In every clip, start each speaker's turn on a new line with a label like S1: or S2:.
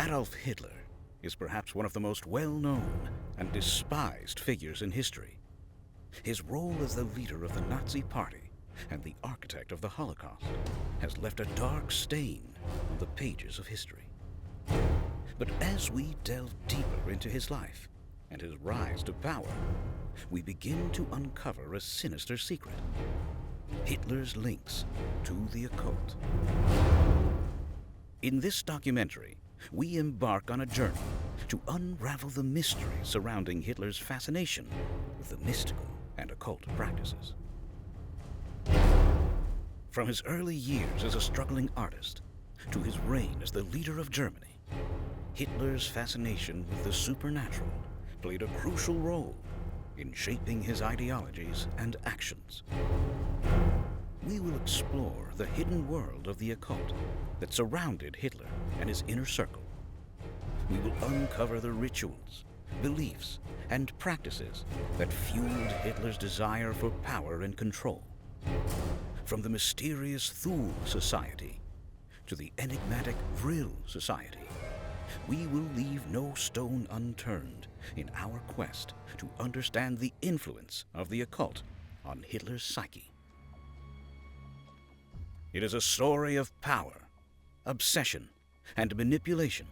S1: Adolf Hitler is perhaps one of the most well-known and despised figures in history. His role as the leader of the Nazi Party and the architect of the Holocaust has left a dark stain on the pages of history. But as we delve deeper into his life and his rise to power, we begin to uncover a sinister secret: Hitler's links to the occult. In this documentary, we embark on a journey to unravel the mystery surrounding Hitler's fascination with the mystical and occult practices. From his early years as a struggling artist to his reign as the leader of Germany, Hitler's fascination with the supernatural played a crucial role in shaping his ideologies and actions. We will explore the hidden world of the occult that surrounded Hitler and his inner circle. We will uncover the rituals, beliefs, and practices that fueled Hitler's desire for power and control. From the mysterious Thule Society to the enigmatic Vril Society, we will leave no stone unturned in our quest to understand the influence of the occult on Hitler's psyche. It is a story of power, obsession, and manipulation.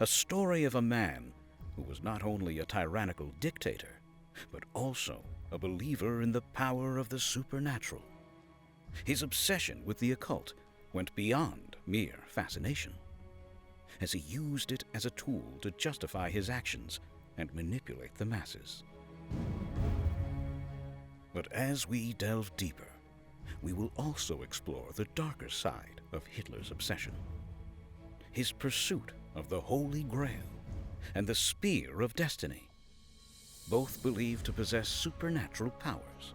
S1: A story of a man who was not only a tyrannical dictator, but also a believer in the power of the supernatural. His obsession with the occult went beyond mere fascination, as he used it as a tool to justify his actions and manipulate the masses. But as we delve deeper, we will also explore the darker side of Hitler's obsession: his pursuit of the Holy Grail and the Spear of Destiny, both believed to possess supernatural powers.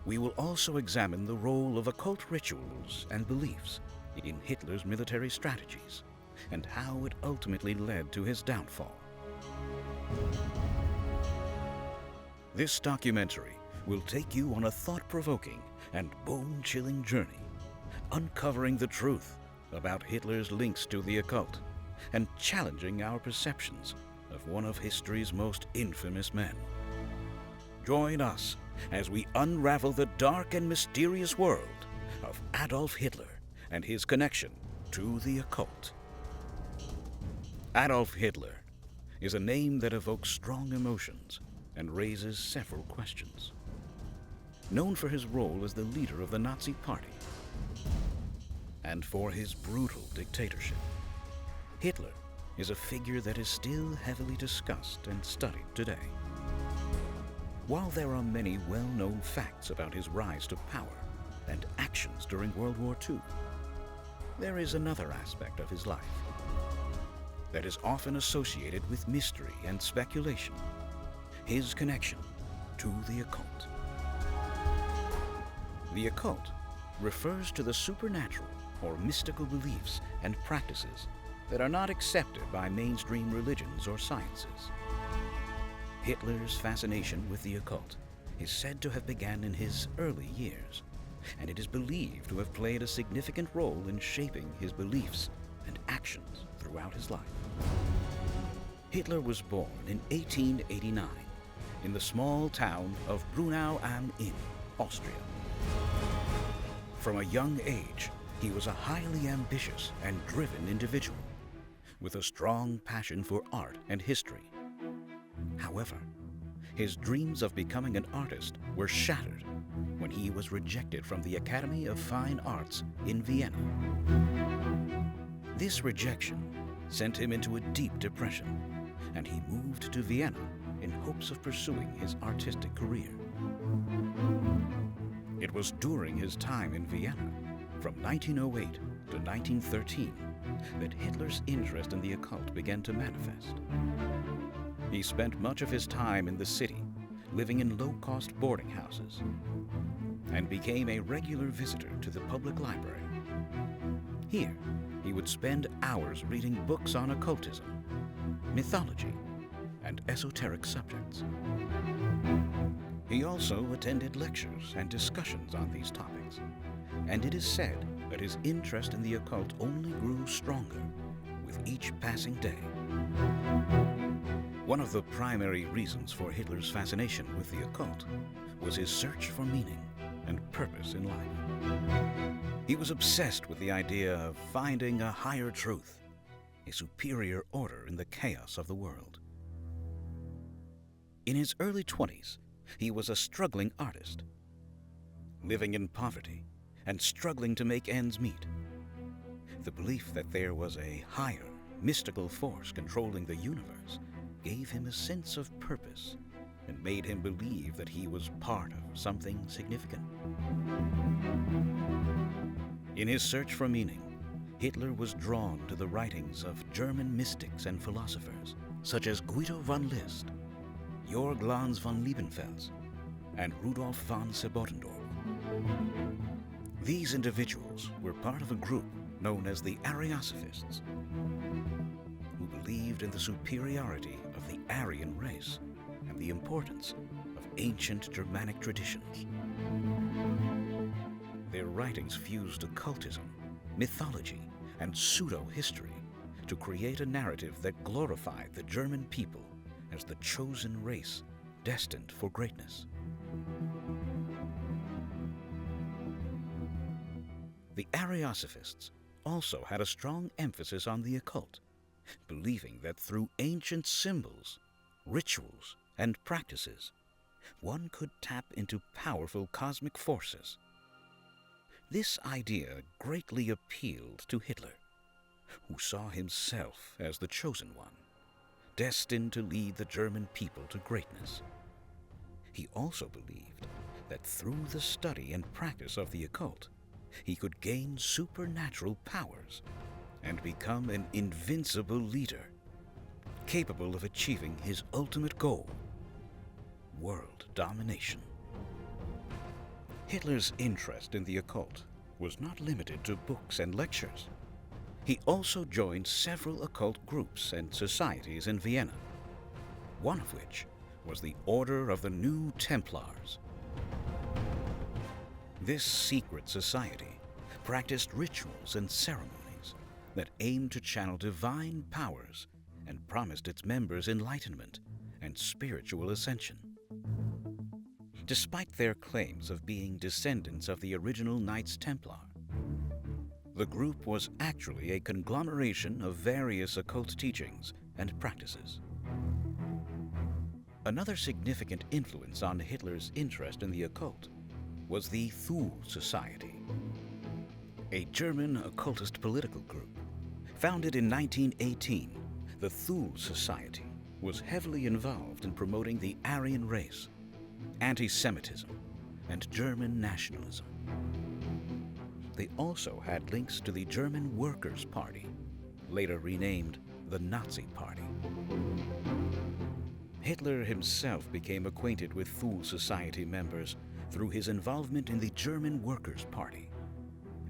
S1: We will also examine the role of occult rituals and beliefs in Hitler's military strategies and how it ultimately led to his downfall. This documentary will take you on a thought-provoking and bone-chilling journey, uncovering the truth about Hitler's links to the occult and challenging our perceptions of one of history's most infamous men. Join us as we unravel the dark and mysterious world of Adolf Hitler and his connection to the occult. Adolf Hitler is a name that evokes strong emotions and raises several questions. Known for his role as the leader of the Nazi Party and for his brutal dictatorship, Hitler is a figure that is still heavily discussed and studied today. While there are many well-known facts about his rise to power and actions during World War II, there is another aspect of his life that is often associated with mystery and speculation: his connection to the occult. The occult refers to the supernatural or mystical beliefs and practices that are not accepted by mainstream religions or sciences. Hitler's fascination with the occult is said to have begun in his early years, and it is believed to have played a significant role in shaping his beliefs and actions throughout his life. Hitler was born in 1889 in the small town of Brunau am Inn, Austria. From a young age, he was a highly ambitious and driven individual with a strong passion for art and history. However, his dreams of becoming an artist were shattered when he was rejected from the Academy of Fine Arts in Vienna. This rejection sent him into a deep depression, and he moved to Vienna in hopes of pursuing his artistic career. It was during his time in Vienna, from 1908 to 1913, that Hitler's interest in the occult began to manifest. He spent much of his time in the city, living in low-cost boarding houses, and became a regular visitor to the public library. Here, he would spend hours reading books on occultism, mythology, and esoteric subjects. He also attended lectures and discussions on these topics, and it is said that his interest in the occult only grew stronger with each passing day. One of the primary reasons for Hitler's fascination with the occult was his search for meaning and purpose in life. He was obsessed with the idea of finding a higher truth, a superior order in the chaos of the world. In his early 20s, he was a struggling artist, living in poverty and struggling to make ends meet. The belief that there was a higher, mystical force controlling the universe gave him a sense of purpose and made him believe that he was part of something significant. In his search for meaning, Hitler was drawn to the writings of German mystics and philosophers such as Guido von List, Georg Lanz von Liebenfels, and Rudolf von Sebottendorf. These individuals were part of a group known as the Ariosophists, who believed in the superiority of the Aryan race and the importance of ancient Germanic traditions. Their writings fused occultism, mythology, and pseudo-history to create a narrative that glorified the German people as the chosen race destined for greatness. The Ariosophists also had a strong emphasis on the occult, believing that through ancient symbols, rituals, and practices, one could tap into powerful cosmic forces. This idea greatly appealed to Hitler, who saw himself as the chosen one, destined to lead the German people to greatness. He also believed that through the study and practice of the occult, he could gain supernatural powers and become an invincible leader, capable of achieving his ultimate goal, world domination. Hitler's interest in the occult was not limited to books and lectures. He also joined several occult groups and societies in Vienna, one of which was the Order of the New Templars. This secret society practiced rituals and ceremonies that aimed to channel divine powers and promised its members enlightenment and spiritual ascension. Despite their claims of being descendants of the original Knights Templar, the group was actually a conglomeration of various occult teachings and practices. Another significant influence on Hitler's interest in the occult was the Thule Society, a German occultist political group. Founded in 1918, the Thule Society was heavily involved in promoting the Aryan race, anti-Semitism, and German nationalism. They also had links to the German Workers' Party, later renamed the Nazi Party. Hitler himself became acquainted with Thule Society members through his involvement in the German Workers' Party,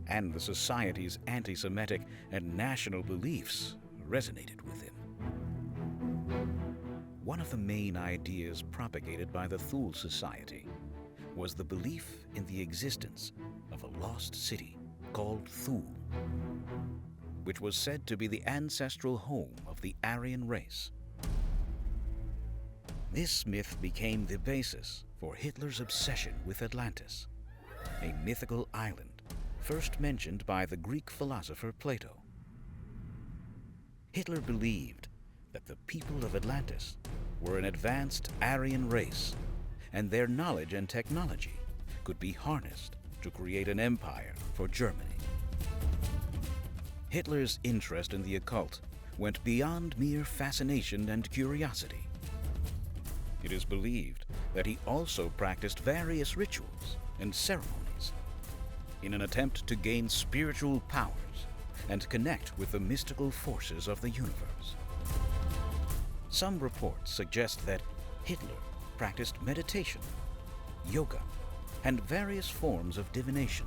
S1: and the society's anti-Semitic and national beliefs resonated with him. One of the main ideas propagated by the Thule Society was the belief in the existence of a lost city called Thule, which was said to be the ancestral home of the Aryan race. This myth became the basis for Hitler's obsession with Atlantis, a mythical island first mentioned by the Greek philosopher Plato. Hitler believed that the people of Atlantis were an advanced Aryan race, and their knowledge and technology could be harnessed to create an empire for Germany. Hitler's interest in the occult went beyond mere fascination and curiosity. It is believed that he also practiced various rituals and ceremonies in an attempt to gain spiritual powers and connect with the mystical forces of the universe. Some reports suggest that Hitler practiced meditation, yoga, and various forms of divination,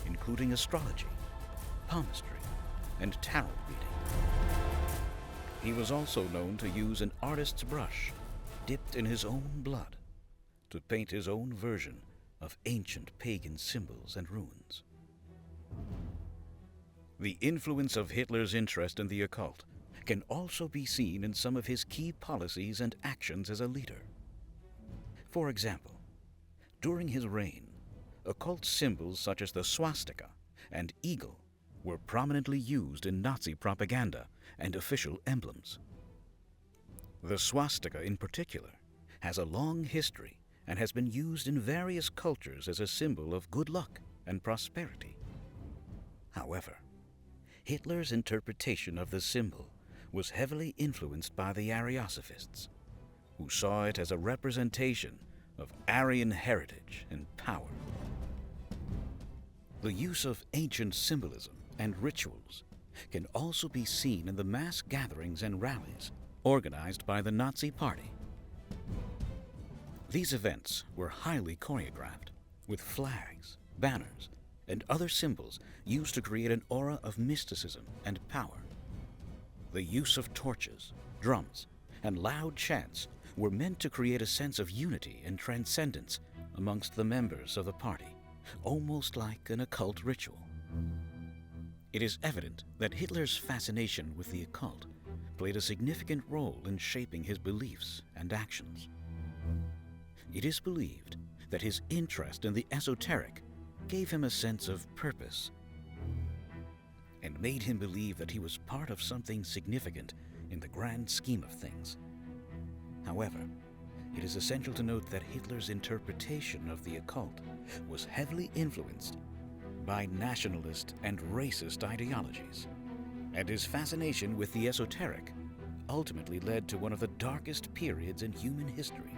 S1: including astrology, palmistry, and tarot reading. He was also known to use an artist's brush dipped in his own blood to paint his own version of ancient pagan symbols and runes. The influence of Hitler's interest in the occult can also be seen in some of his key policies and actions as a leader. For example, during his reign, occult symbols such as the swastika and eagle were prominently used in Nazi propaganda and official emblems. The swastika in particular has a long history and has been used in various cultures as a symbol of good luck and prosperity. However, Hitler's interpretation of the symbol was heavily influenced by the Ariosophists, who saw it as a representation of Aryan heritage and power. The use of ancient symbolism and rituals can also be seen in the mass gatherings and rallies organized by the Nazi Party. These events were highly choreographed, with flags, banners, and other symbols used to create an aura of mysticism and power. The use of torches, drums, and loud chants were meant to create a sense of unity and transcendence amongst the members of the party, almost like an occult ritual. It is evident that Hitler's fascination with the occult played a significant role in shaping his beliefs and actions. It is believed that his interest in the esoteric gave him a sense of purpose and made him believe that he was part of something significant in the grand scheme of things. However, it is essential to note that Hitler's interpretation of the occult was heavily influenced by nationalist and racist ideologies, and his fascination with the esoteric ultimately led to one of the darkest periods in human history.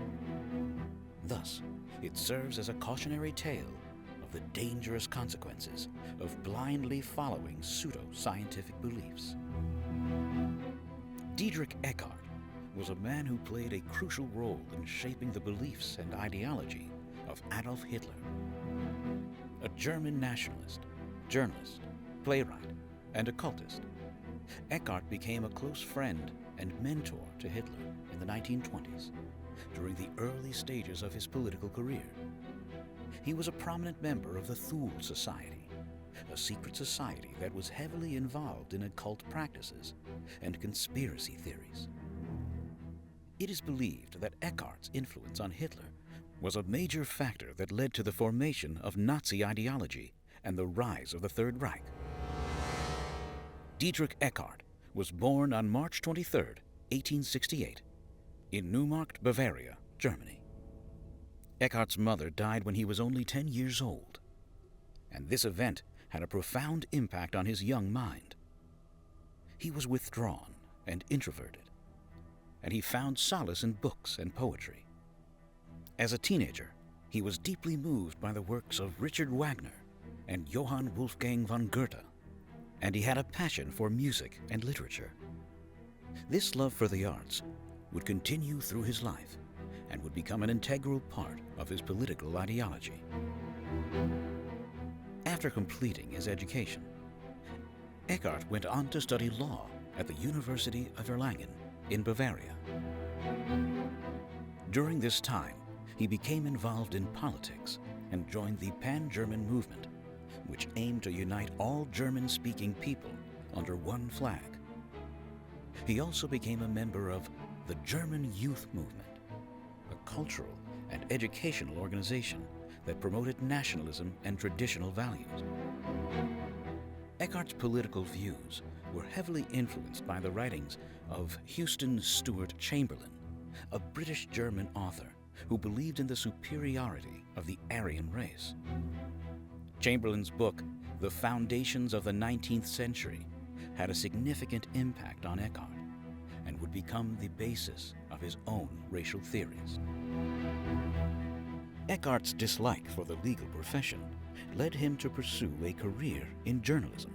S1: Thus, it serves as a cautionary tale of the dangerous consequences of blindly following pseudo-scientific beliefs. Dietrich Eckart was a man who played a crucial role in shaping the beliefs and ideology of Adolf Hitler. A German nationalist, journalist, playwright, and occultist, Eckart became a close friend and mentor to Hitler in the 1920s, during the early stages of his political career. He was a prominent member of the Thule Society, a secret society that was heavily involved in occult practices and conspiracy theories. It is believed that Eckart's influence on Hitler was a major factor that led to the formation of Nazi ideology and the rise of the Third Reich. Dietrich Eckart was born on March 23, 1868, in Neumarkt, Bavaria, Germany. Eckart's mother died when he was only 10 years old, and this event had a profound impact on his young mind. He was withdrawn and introverted, and he found solace in books and poetry. As a teenager, he was deeply moved by the works of Richard Wagner and Johann Wolfgang von Goethe, and he had a passion for music and literature. This love for the arts would continue through his life and would become an integral part of his political ideology. After completing his education, Eckart went on to study law at the University of Erlangen in Bavaria. During this time, he became involved in politics and joined the Pan-German movement, which aimed to unite all German-speaking people under one flag. He also became a member of the German Youth Movement, a cultural and educational organization that promoted nationalism and traditional values. Eckart's political views were heavily influenced by the writings of Houston Stewart Chamberlain, a British-German author who believed in the superiority of the Aryan race. Chamberlain's book, The Foundations of the 19th Century, had a significant impact on Eckart and would become the basis of his own racial theories. Eckart's dislike for the legal profession led him to pursue a career in journalism.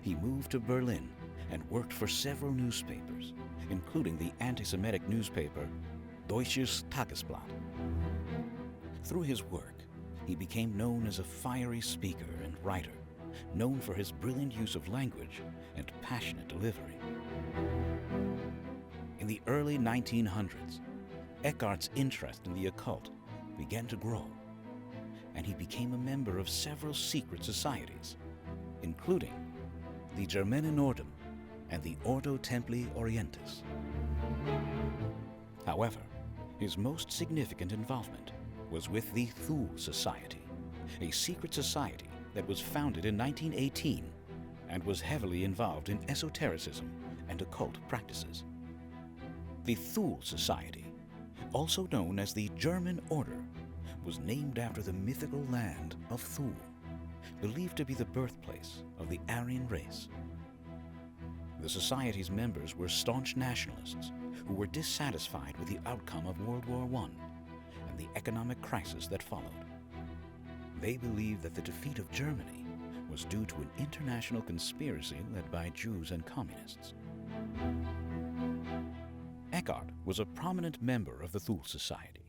S1: He moved to Berlin and worked for several newspapers, including the anti-Semitic newspaper Deutsches Tagesblatt. Through his work, he became known as a fiery speaker and writer, known for his brilliant use of language and passionate delivery. In the early 1900s, Eckart's interest in the occult began to grow, and he became a member of several secret societies, including the Germanen Ordem, and the Ordo Templi Orientis. However, his most significant involvement was with the Thule Society, a secret society that was founded in 1918 and was heavily involved in esotericism and occult practices. The Thule Society, also known as the German Order, was named after the mythical land of Thule, believed to be the birthplace of the Aryan race. The society's members were staunch nationalists who were dissatisfied with the outcome of World War I and the economic crisis that followed. They believed that the defeat of Germany was due to an international conspiracy led by Jews and communists. Eckhart was a prominent member of the Thule Society,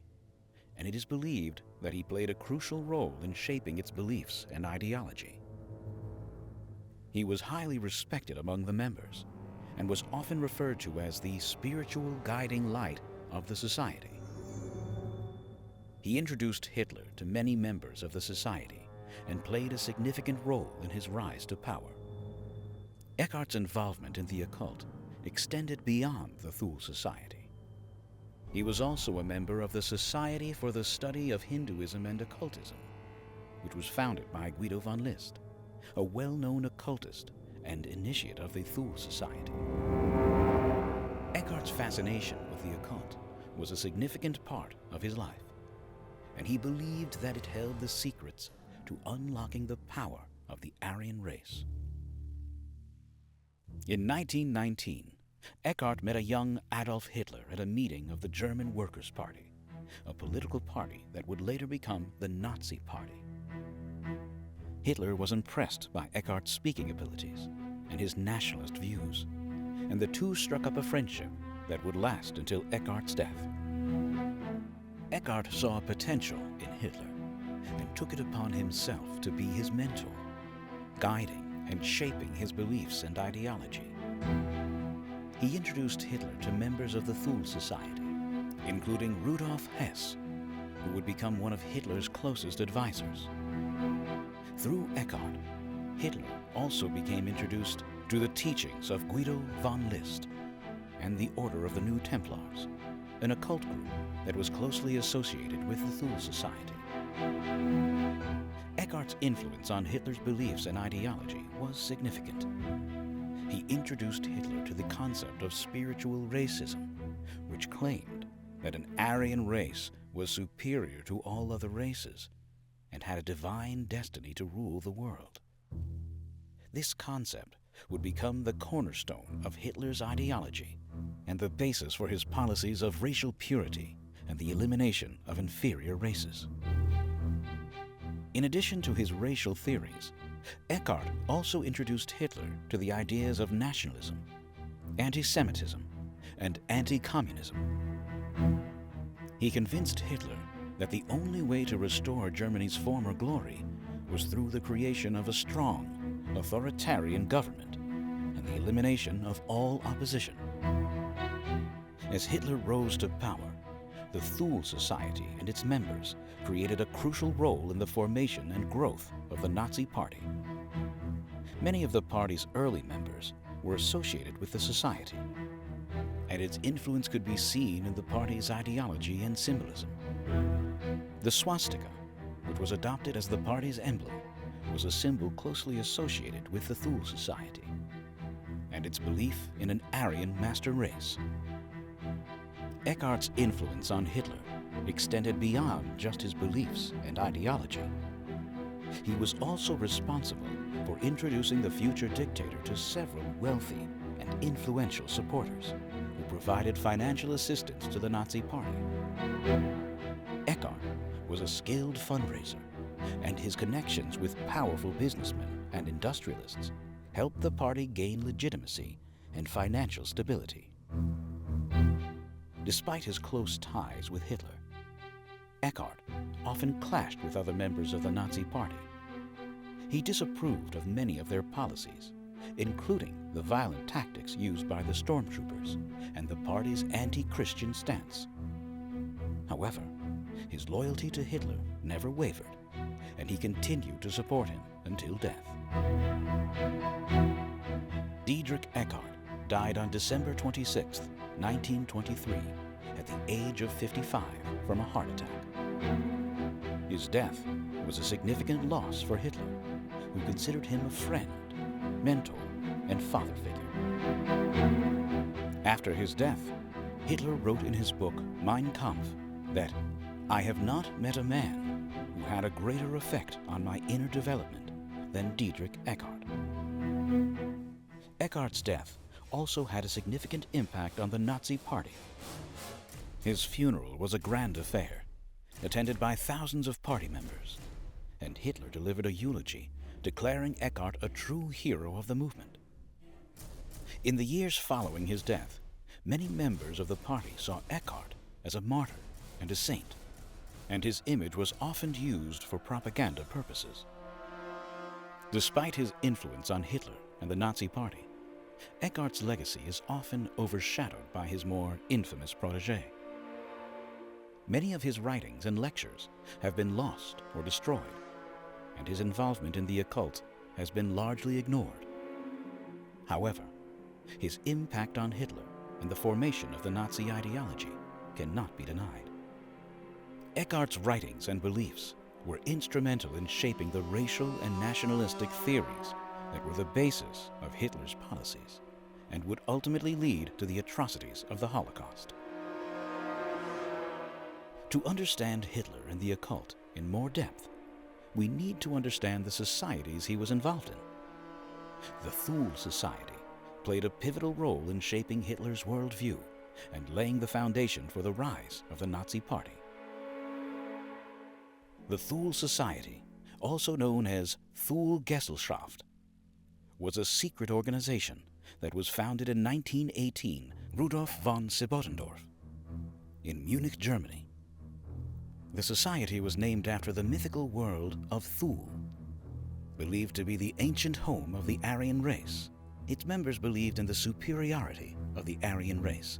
S1: and it is believed that he played a crucial role in shaping its beliefs and ideology. He was highly respected among the members and was often referred to as the spiritual guiding light of the society. He introduced Hitler to many members of the society and played a significant role in his rise to power. Eckhart's involvement in the occult extended beyond the Thule Society. He was also a member of the Society for the Study of Hinduism and Occultism, which was founded by Guido von List, a well-known occultist and initiate of the Thule Society. Eckhart's fascination with the occult was a significant part of his life, and he believed that it held the secrets to unlocking the power of the Aryan race. In 1919, Eckhart met a young Adolf Hitler at a meeting of the German Workers' Party, a political party that would later become the Nazi Party. Hitler was impressed by Eckhart's speaking abilities and his nationalist views, and the two struck up a friendship that would last until Eckhart's death. Eckhart saw potential in Hitler and took it upon himself to be his mentor, guiding and shaping his beliefs and ideology. He introduced Hitler to members of the Thule Society, including Rudolf Hess, who would become one of Hitler's closest advisors. Through Eckhart, Hitler also became introduced to the teachings of Guido von List and the Order of the New Templars, an occult group that was closely associated with the Thule Society. Eckhart's influence on Hitler's beliefs and ideology was significant. He introduced Hitler to the concept of spiritual racism, which claimed that an Aryan race was superior to all other races and had a divine destiny to rule the world. This concept would become the cornerstone of Hitler's ideology and the basis for his policies of racial purity and the elimination of inferior races. In addition to his racial theories, Eckhart also introduced Hitler to the ideas of nationalism, anti-Semitism, and anti-communism. He convinced Hitler that the only way to restore Germany's former glory was through the creation of a strong, authoritarian government and the elimination of all opposition. As Hitler rose to power, the Thule Society and its members created a crucial role in the formation and growth of the Nazi Party. Many of the party's early members were associated with the society, and its influence could be seen in the party's ideology and symbolism. The swastika, which was adopted as the party's emblem, was a symbol closely associated with the Thule Society and its belief in an Aryan master race. Eckhart's influence on Hitler extended beyond just his beliefs and ideology. He was also responsible for introducing the future dictator to several wealthy and influential supporters who provided financial assistance to the Nazi Party. Eckhart was a skilled fundraiser, and his connections with powerful businessmen and industrialists helped the party gain legitimacy and financial stability. Despite his close ties with Hitler, Eckhart often clashed with other members of the Nazi Party. He disapproved of many of their policies, including the violent tactics used by the stormtroopers and the party's anti-Christian stance. However, his loyalty to Hitler never wavered, and he continued to support him until death. Dietrich Eckart died on December 26, 1923, at the age of 55 from a heart attack. His death was a significant loss for Hitler, who considered him a friend, mentor, and father figure. After his death, Hitler wrote in his book Mein Kampf that, "I have not met a man who had a greater effect on my inner development than Dietrich Eckart." Eckart's death also had a significant impact on the Nazi Party. His funeral was a grand affair, attended by thousands of party members, and Hitler delivered a eulogy declaring Eckart a true hero of the movement. In the years following his death, many members of the party saw Eckart as a martyr and a saint, and his image was often used for propaganda purposes. Despite his influence on Hitler and the Nazi Party, Eckart's legacy is often overshadowed by his more infamous protégé. Many of his writings and lectures have been lost or destroyed, and his involvement in the occult has been largely ignored. However, his impact on Hitler and the formation of the Nazi ideology cannot be denied. Eckart's writings and beliefs were instrumental in shaping the racial and nationalistic theories that were the basis of Hitler's policies and would ultimately lead to the atrocities of the Holocaust. To understand Hitler and the occult in more depth, we need to understand the societies he was involved in. The Thule Society played a pivotal role in shaping Hitler's worldview and laying the foundation for the rise of the Nazi Party. The Thule Society, also known as Thule Gesellschaft, was a secret organization that was founded in 1918 Rudolf von Sebottendorf in Munich, Germany. The society was named after the mythical world of Thule, believed to be the ancient home of the Aryan race. Its members believed in the superiority of the Aryan race,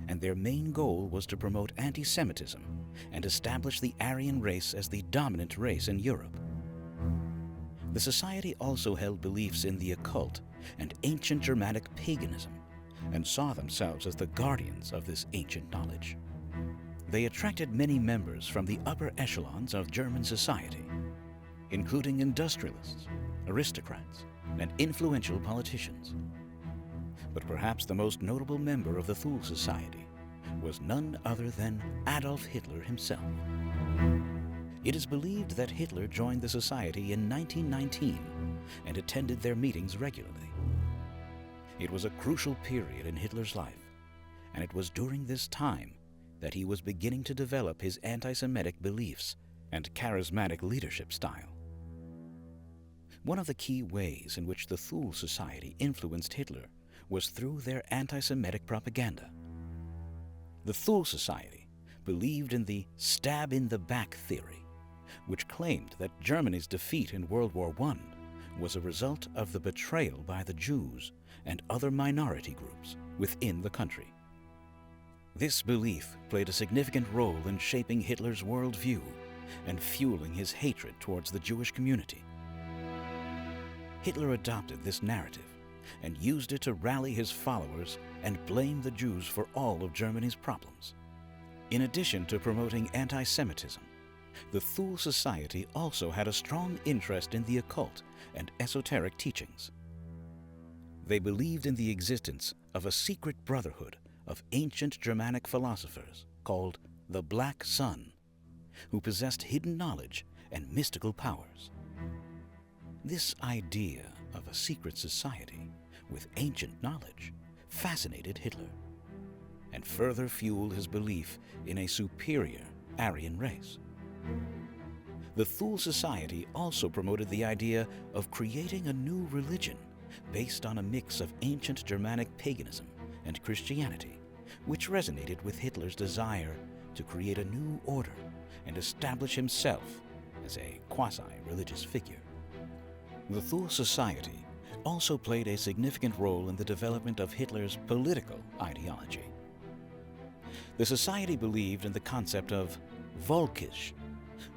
S1: and their main goal was to promote anti-Semitism and establish the Aryan race as the dominant race in Europe. The society also held beliefs in the occult and ancient Germanic paganism, and saw themselves as the guardians of this ancient knowledge. They attracted many members from the upper echelons of German society, including industrialists, aristocrats, and influential politicians. But perhaps the most notable member of the Thule Society was none other than Adolf Hitler himself. It is believed that Hitler joined the society in 1919 and attended their meetings regularly. It was a crucial period in Hitler's life, and it was during this time that he was beginning to develop his anti-Semitic beliefs and charismatic leadership style. One of the key ways in which the Thule Society influenced Hitler was through their anti-Semitic propaganda. The Thule Society believed in the stab-in-the-back theory, which claimed that Germany's defeat in World War I was a result of the betrayal by the Jews and other minority groups within the country. This belief played a significant role in shaping Hitler's worldview and fueling his hatred towards the Jewish community. Hitler adopted this narrative and used it to rally his followers and blame the Jews for all of Germany's problems. In addition to promoting anti-Semitism, the Thule Society also had a strong interest in the occult and esoteric teachings. They believed in the existence of a secret brotherhood of ancient Germanic philosophers called the Black Sun, who possessed hidden knowledge and mystical powers. This idea of a secret society with ancient knowledge fascinated Hitler and further fueled his belief in a superior Aryan race. The Thule Society also promoted the idea of creating a new religion based on a mix of ancient Germanic paganism and Christianity, which resonated with Hitler's desire to create a new order and establish himself as a quasi-religious figure. The Thule Society also played a significant role in the development of Hitler's political ideology. The society believed in the concept of Volkisch,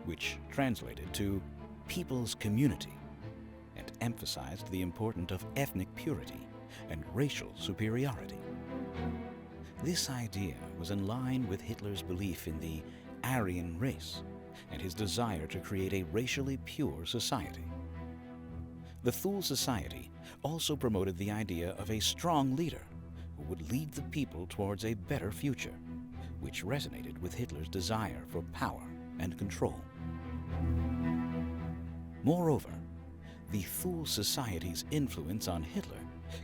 S1: which translated to people's community, and emphasized the importance of ethnic purity and racial superiority. This idea was in line with Hitler's belief in the Aryan race and his desire to create a racially pure society. The Thule Society also promoted the idea of a strong leader who would lead the people towards a better future, which resonated with Hitler's desire for power and control. Moreover, the Thule Society's influence on Hitler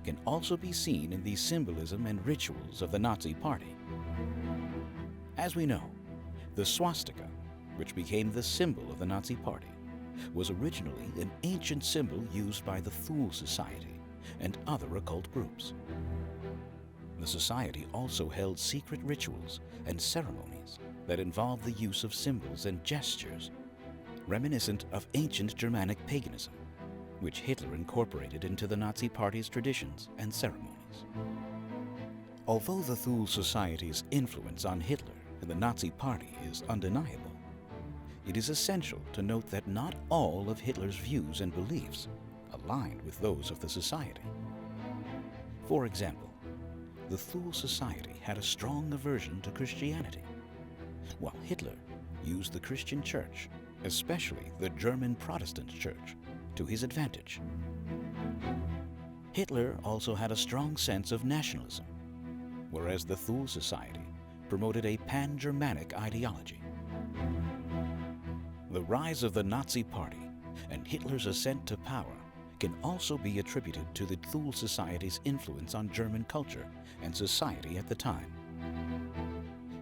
S1: can also be seen in the symbolism and rituals of the Nazi Party. As we know, the swastika, which became the symbol of the Nazi Party, was originally an ancient symbol used by the Thule Society and other occult groups. The society also held secret rituals and ceremonies that involved the use of symbols and gestures reminiscent of ancient Germanic paganism, which Hitler incorporated into the Nazi Party's traditions and ceremonies. Although the Thule Society's influence on Hitler and the Nazi Party is undeniable, it is essential to note that not all of Hitler's views and beliefs aligned with those of the society. For example, the Thule Society had a strong aversion to Christianity, while Hitler used the Christian Church, especially the German Protestant Church, to his advantage. Hitler also had a strong sense of nationalism, whereas the Thule Society promoted a pan-Germanic ideology. The rise of the Nazi Party and Hitler's ascent to power can also be attributed to the Thule Society's influence on German culture and society at the time.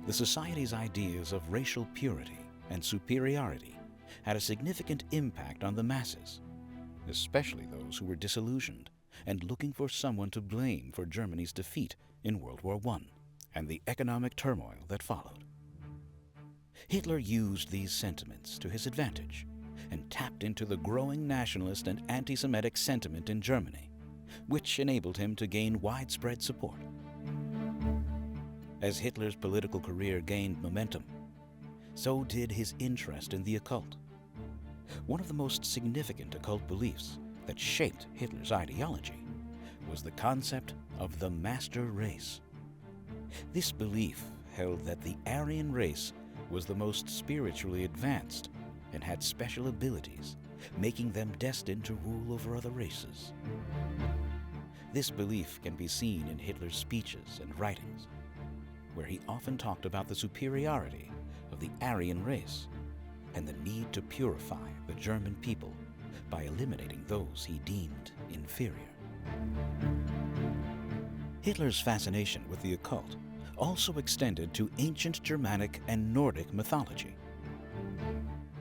S1: The society's ideas of racial purity and superiority had a significant impact on the masses, especially those who were disillusioned and looking for someone to blame for Germany's defeat in World War I and the economic turmoil that followed. Hitler used these sentiments to his advantage and tapped into the growing nationalist and anti-Semitic sentiment in Germany, which enabled him to gain widespread support. As Hitler's political career gained momentum, so did his interest in the occult. One of the most significant occult beliefs that shaped Hitler's ideology was the concept of the master race. This belief held that the Aryan race was the most spiritually advanced and had special abilities, making them destined to rule over other races. This belief can be seen in Hitler's speeches and writings, where he often talked about the superiority of the Aryan race and the need to purify the German people by eliminating those he deemed inferior. Hitler's fascination with the occult also extended to ancient Germanic and Nordic mythology.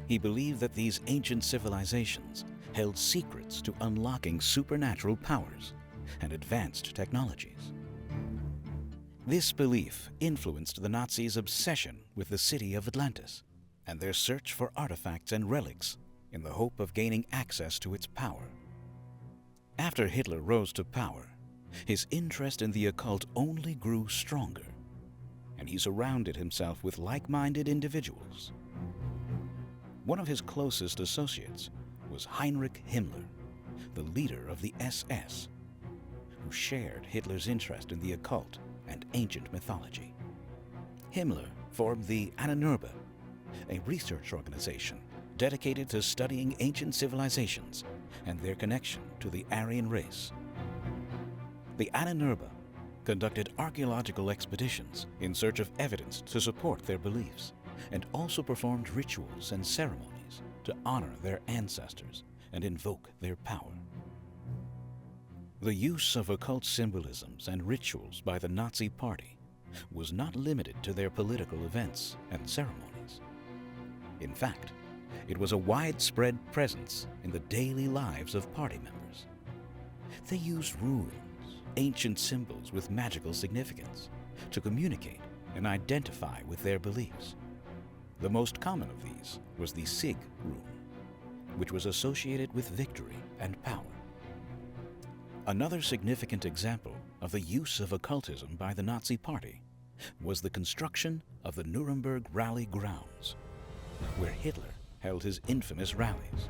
S1: He believed that these ancient civilizations held secrets to unlocking supernatural powers and advanced technologies. This belief influenced the Nazis' obsession with the city of Atlantis and their search for artifacts and relics in the hope of gaining access to its power. After Hitler rose to power, his interest in the occult only grew stronger, and he surrounded himself with like-minded individuals. One of his closest associates was Heinrich Himmler, the leader of the SS, who shared Hitler's interest in the occult and ancient mythology. Himmler formed the Ahnenerbe, a research organization dedicated to studying ancient civilizations and their connection to the Aryan race. The Ahnenerbe conducted archaeological expeditions in search of evidence to support their beliefs, and also performed rituals and ceremonies to honor their ancestors and invoke their power. The use of occult symbolisms and rituals by the Nazi Party was not limited to their political events and ceremonies. In fact, it was a widespread presence in the daily lives of party members. They used runes, ancient symbols with magical significance, to communicate and identify with their beliefs. The most common of these was the Sig rune, which was associated with victory and power. Another significant example of the use of occultism by the Nazi Party was the construction of the Nuremberg rally grounds, where Hitler held his infamous rallies.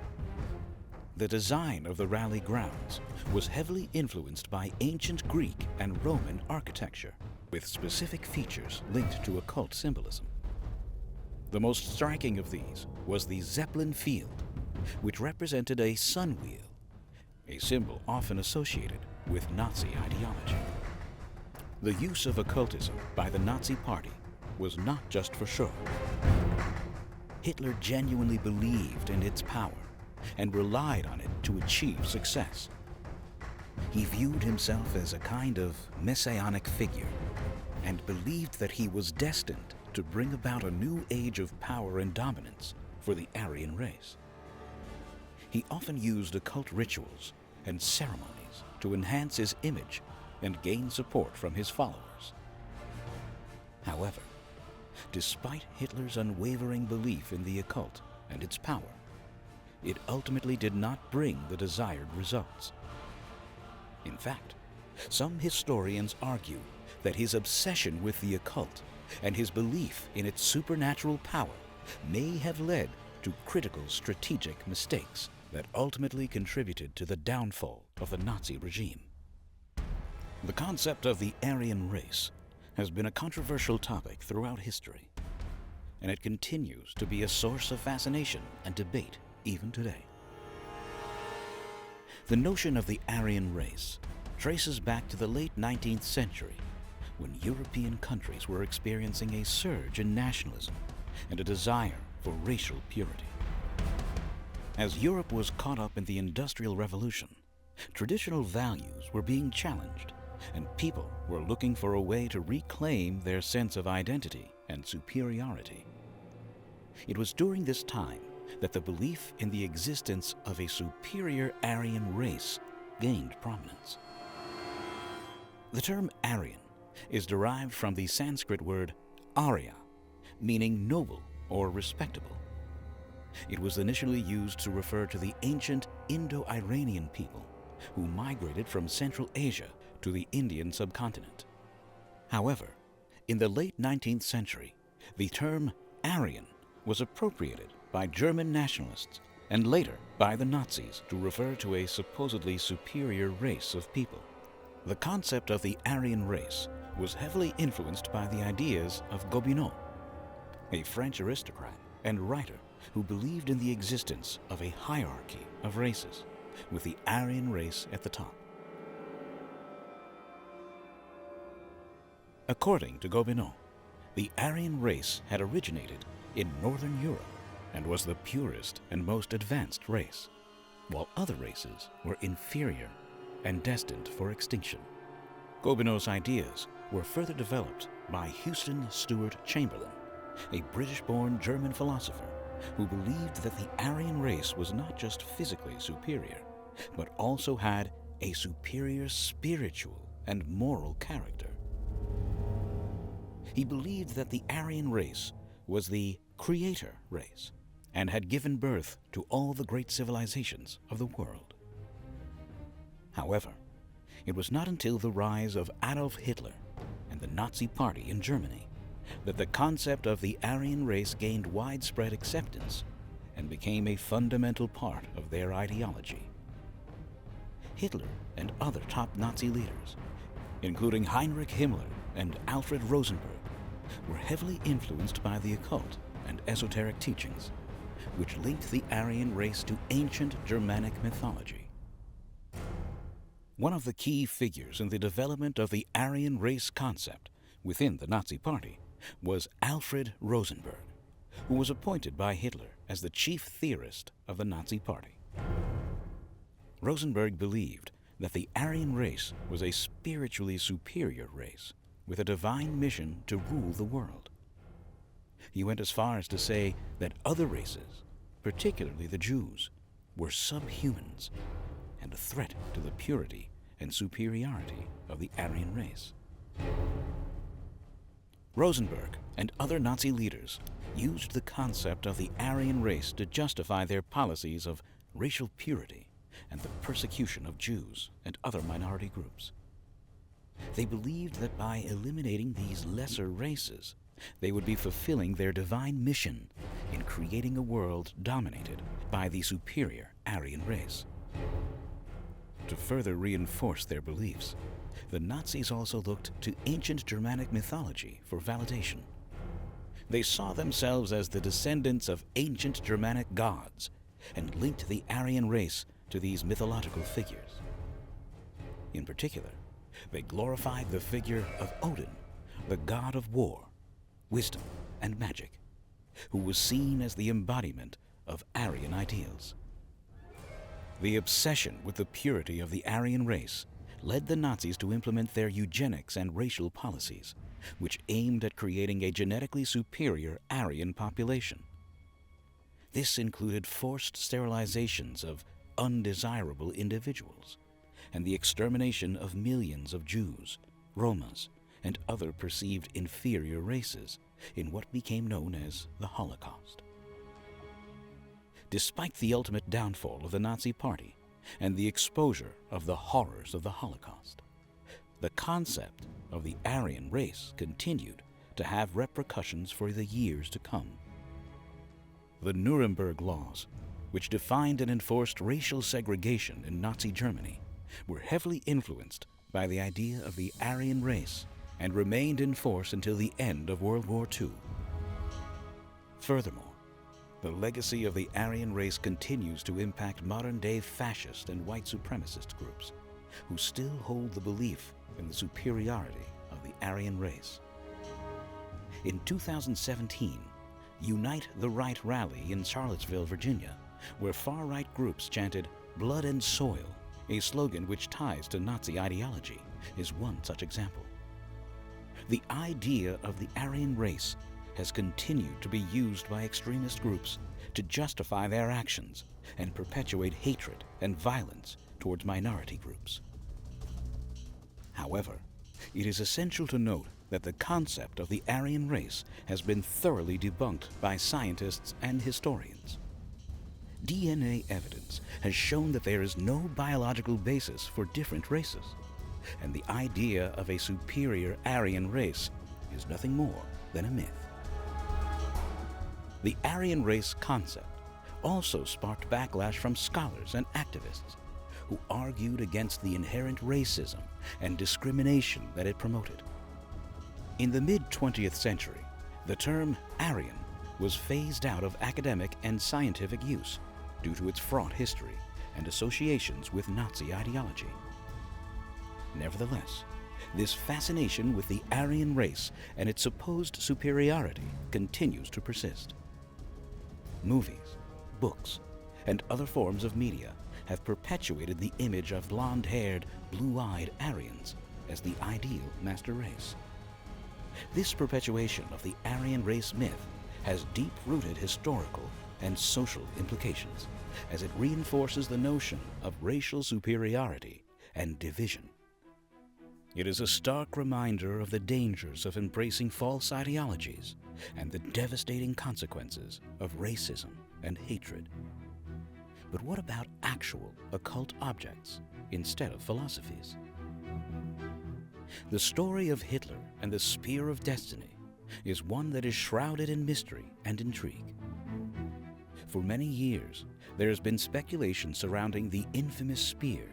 S1: The design of the rally grounds was heavily influenced by ancient Greek and Roman architecture, with specific features linked to occult symbolism. The most striking of these was the Zeppelin field, which represented a sun wheel, a symbol often associated with Nazi ideology. The use of occultism by the Nazi Party was not just for show. Hitler genuinely believed in its power and relied on it to achieve success. He viewed himself as a kind of messianic figure and believed that he was destined to bring about a new age of power and dominance for the Aryan race. He often used occult rituals and ceremonies to enhance his image and gain support from his followers. However, despite Hitler's unwavering belief in the occult and its power, it ultimately did not bring the desired results. In fact, some historians argue that his obsession with the occult and his belief in its supernatural power may have led to critical strategic mistakes that ultimately contributed to the downfall of the Nazi regime. The concept of the Aryan race has been a controversial topic throughout history, and it continues to be a source of fascination and debate even today. The notion of the Aryan race traces back to the late 19th century, when European countries were experiencing a surge in nationalism and a desire for racial purity. As Europe was caught up in the Industrial Revolution, traditional values were being challenged, and people were looking for a way to reclaim their sense of identity and superiority. It was during this time that the belief in the existence of a superior Aryan race gained prominence. The term Aryan is derived from the Sanskrit word Arya, meaning noble or respectable. It was initially used to refer to the ancient Indo-Iranian people who migrated from Central Asia to the Indian subcontinent. However, in the late 19th century, the term Aryan was appropriated by German nationalists and later by the Nazis to refer to a supposedly superior race of people. The concept of the Aryan race was heavily influenced by the ideas of Gobineau, a French aristocrat and writer who believed in the existence of a hierarchy of races, with the Aryan race at the top. According to Gobineau, the Aryan race had originated in Northern Europe and was the purest and most advanced race, while other races were inferior and destined for extinction. Gobineau's ideas were further developed by Houston Stewart Chamberlain, a British-born German philosopher who believed that the Aryan race was not just physically superior, but also had a superior spiritual and moral character. He believed that the Aryan race was the creator race and had given birth to all the great civilizations of the world. However, it was not until the rise of Adolf Hitler and the Nazi Party in Germany that the concept of the Aryan race gained widespread acceptance and became a fundamental part of their ideology. Hitler and other top Nazi leaders, including Heinrich Himmler and Alfred Rosenberg, were heavily influenced by the occult and esoteric teachings, which linked the Aryan race to ancient Germanic mythology. One of the key figures in the development of the Aryan race concept within the Nazi Party was Alfred Rosenberg, who was appointed by Hitler as the chief theorist of the Nazi Party. Rosenberg believed that the Aryan race was a spiritually superior race with a divine mission to rule the world. He went as far as to say that other races, particularly the Jews, were subhumans and a threat to the purity and superiority of the Aryan race. Rosenberg and other Nazi leaders used the concept of the Aryan race to justify their policies of racial purity and the persecution of Jews and other minority groups. They believed that by eliminating these lesser races, they would be fulfilling their divine mission in creating a world dominated by the superior Aryan race. To further reinforce their beliefs, the Nazis also looked to ancient Germanic mythology for validation. They saw themselves as the descendants of ancient Germanic gods and linked the Aryan race to these mythological figures. In particular, they glorified the figure of Odin, the god of war, wisdom, and magic, who was seen as the embodiment of Aryan ideals. The obsession with the purity of the Aryan race led the Nazis to implement their eugenics and racial policies, which aimed at creating a genetically superior Aryan population. This included forced sterilizations of undesirable individuals and the extermination of millions of Jews, Romas, and other perceived inferior races in what became known as the Holocaust. Despite the ultimate downfall of the Nazi Party and the exposure of the horrors of the Holocaust, the concept of the Aryan race continued to have repercussions for the years to come. The Nuremberg laws, which defined and enforced racial segregation in Nazi Germany, were heavily influenced by the idea of the Aryan race and remained in force until the end of World War II. Furthermore, the legacy of the Aryan race continues to impact modern-day fascist and white supremacist groups who still hold the belief in the superiority of the Aryan race. In 2017, Unite the Right rally in Charlottesville, Virginia, where far-right groups chanted "Blood and Soil," a slogan which ties to Nazi ideology, is one such example. The idea of the Aryan race has continued to be used by extremist groups to justify their actions and perpetuate hatred and violence towards minority groups. However, it is essential to note that the concept of the Aryan race has been thoroughly debunked by scientists and historians. DNA evidence has shown that there is no biological basis for different races, and the idea of a superior Aryan race is nothing more than a myth. The Aryan race concept also sparked backlash from scholars and activists who argued against the inherent racism and discrimination that it promoted. In the mid-20th century, the term Aryan was phased out of academic and scientific use due to its fraught history and associations with Nazi ideology. Nevertheless, this fascination with the Aryan race and its supposed superiority continues to persist. Movies, books, and other forms of media have perpetuated the image of blonde-haired, blue-eyed Aryans as the ideal master race. This perpetuation of the Aryan race myth has deep-rooted historical and social implications, as it reinforces the notion of racial superiority and division. It is a stark reminder of the dangers of embracing false ideologies and the devastating consequences of racism and hatred. But what about actual occult objects instead of philosophies? The story of Hitler and the Spear of Destiny is one that is shrouded in mystery and intrigue. For many years, there has been speculation surrounding the infamous spear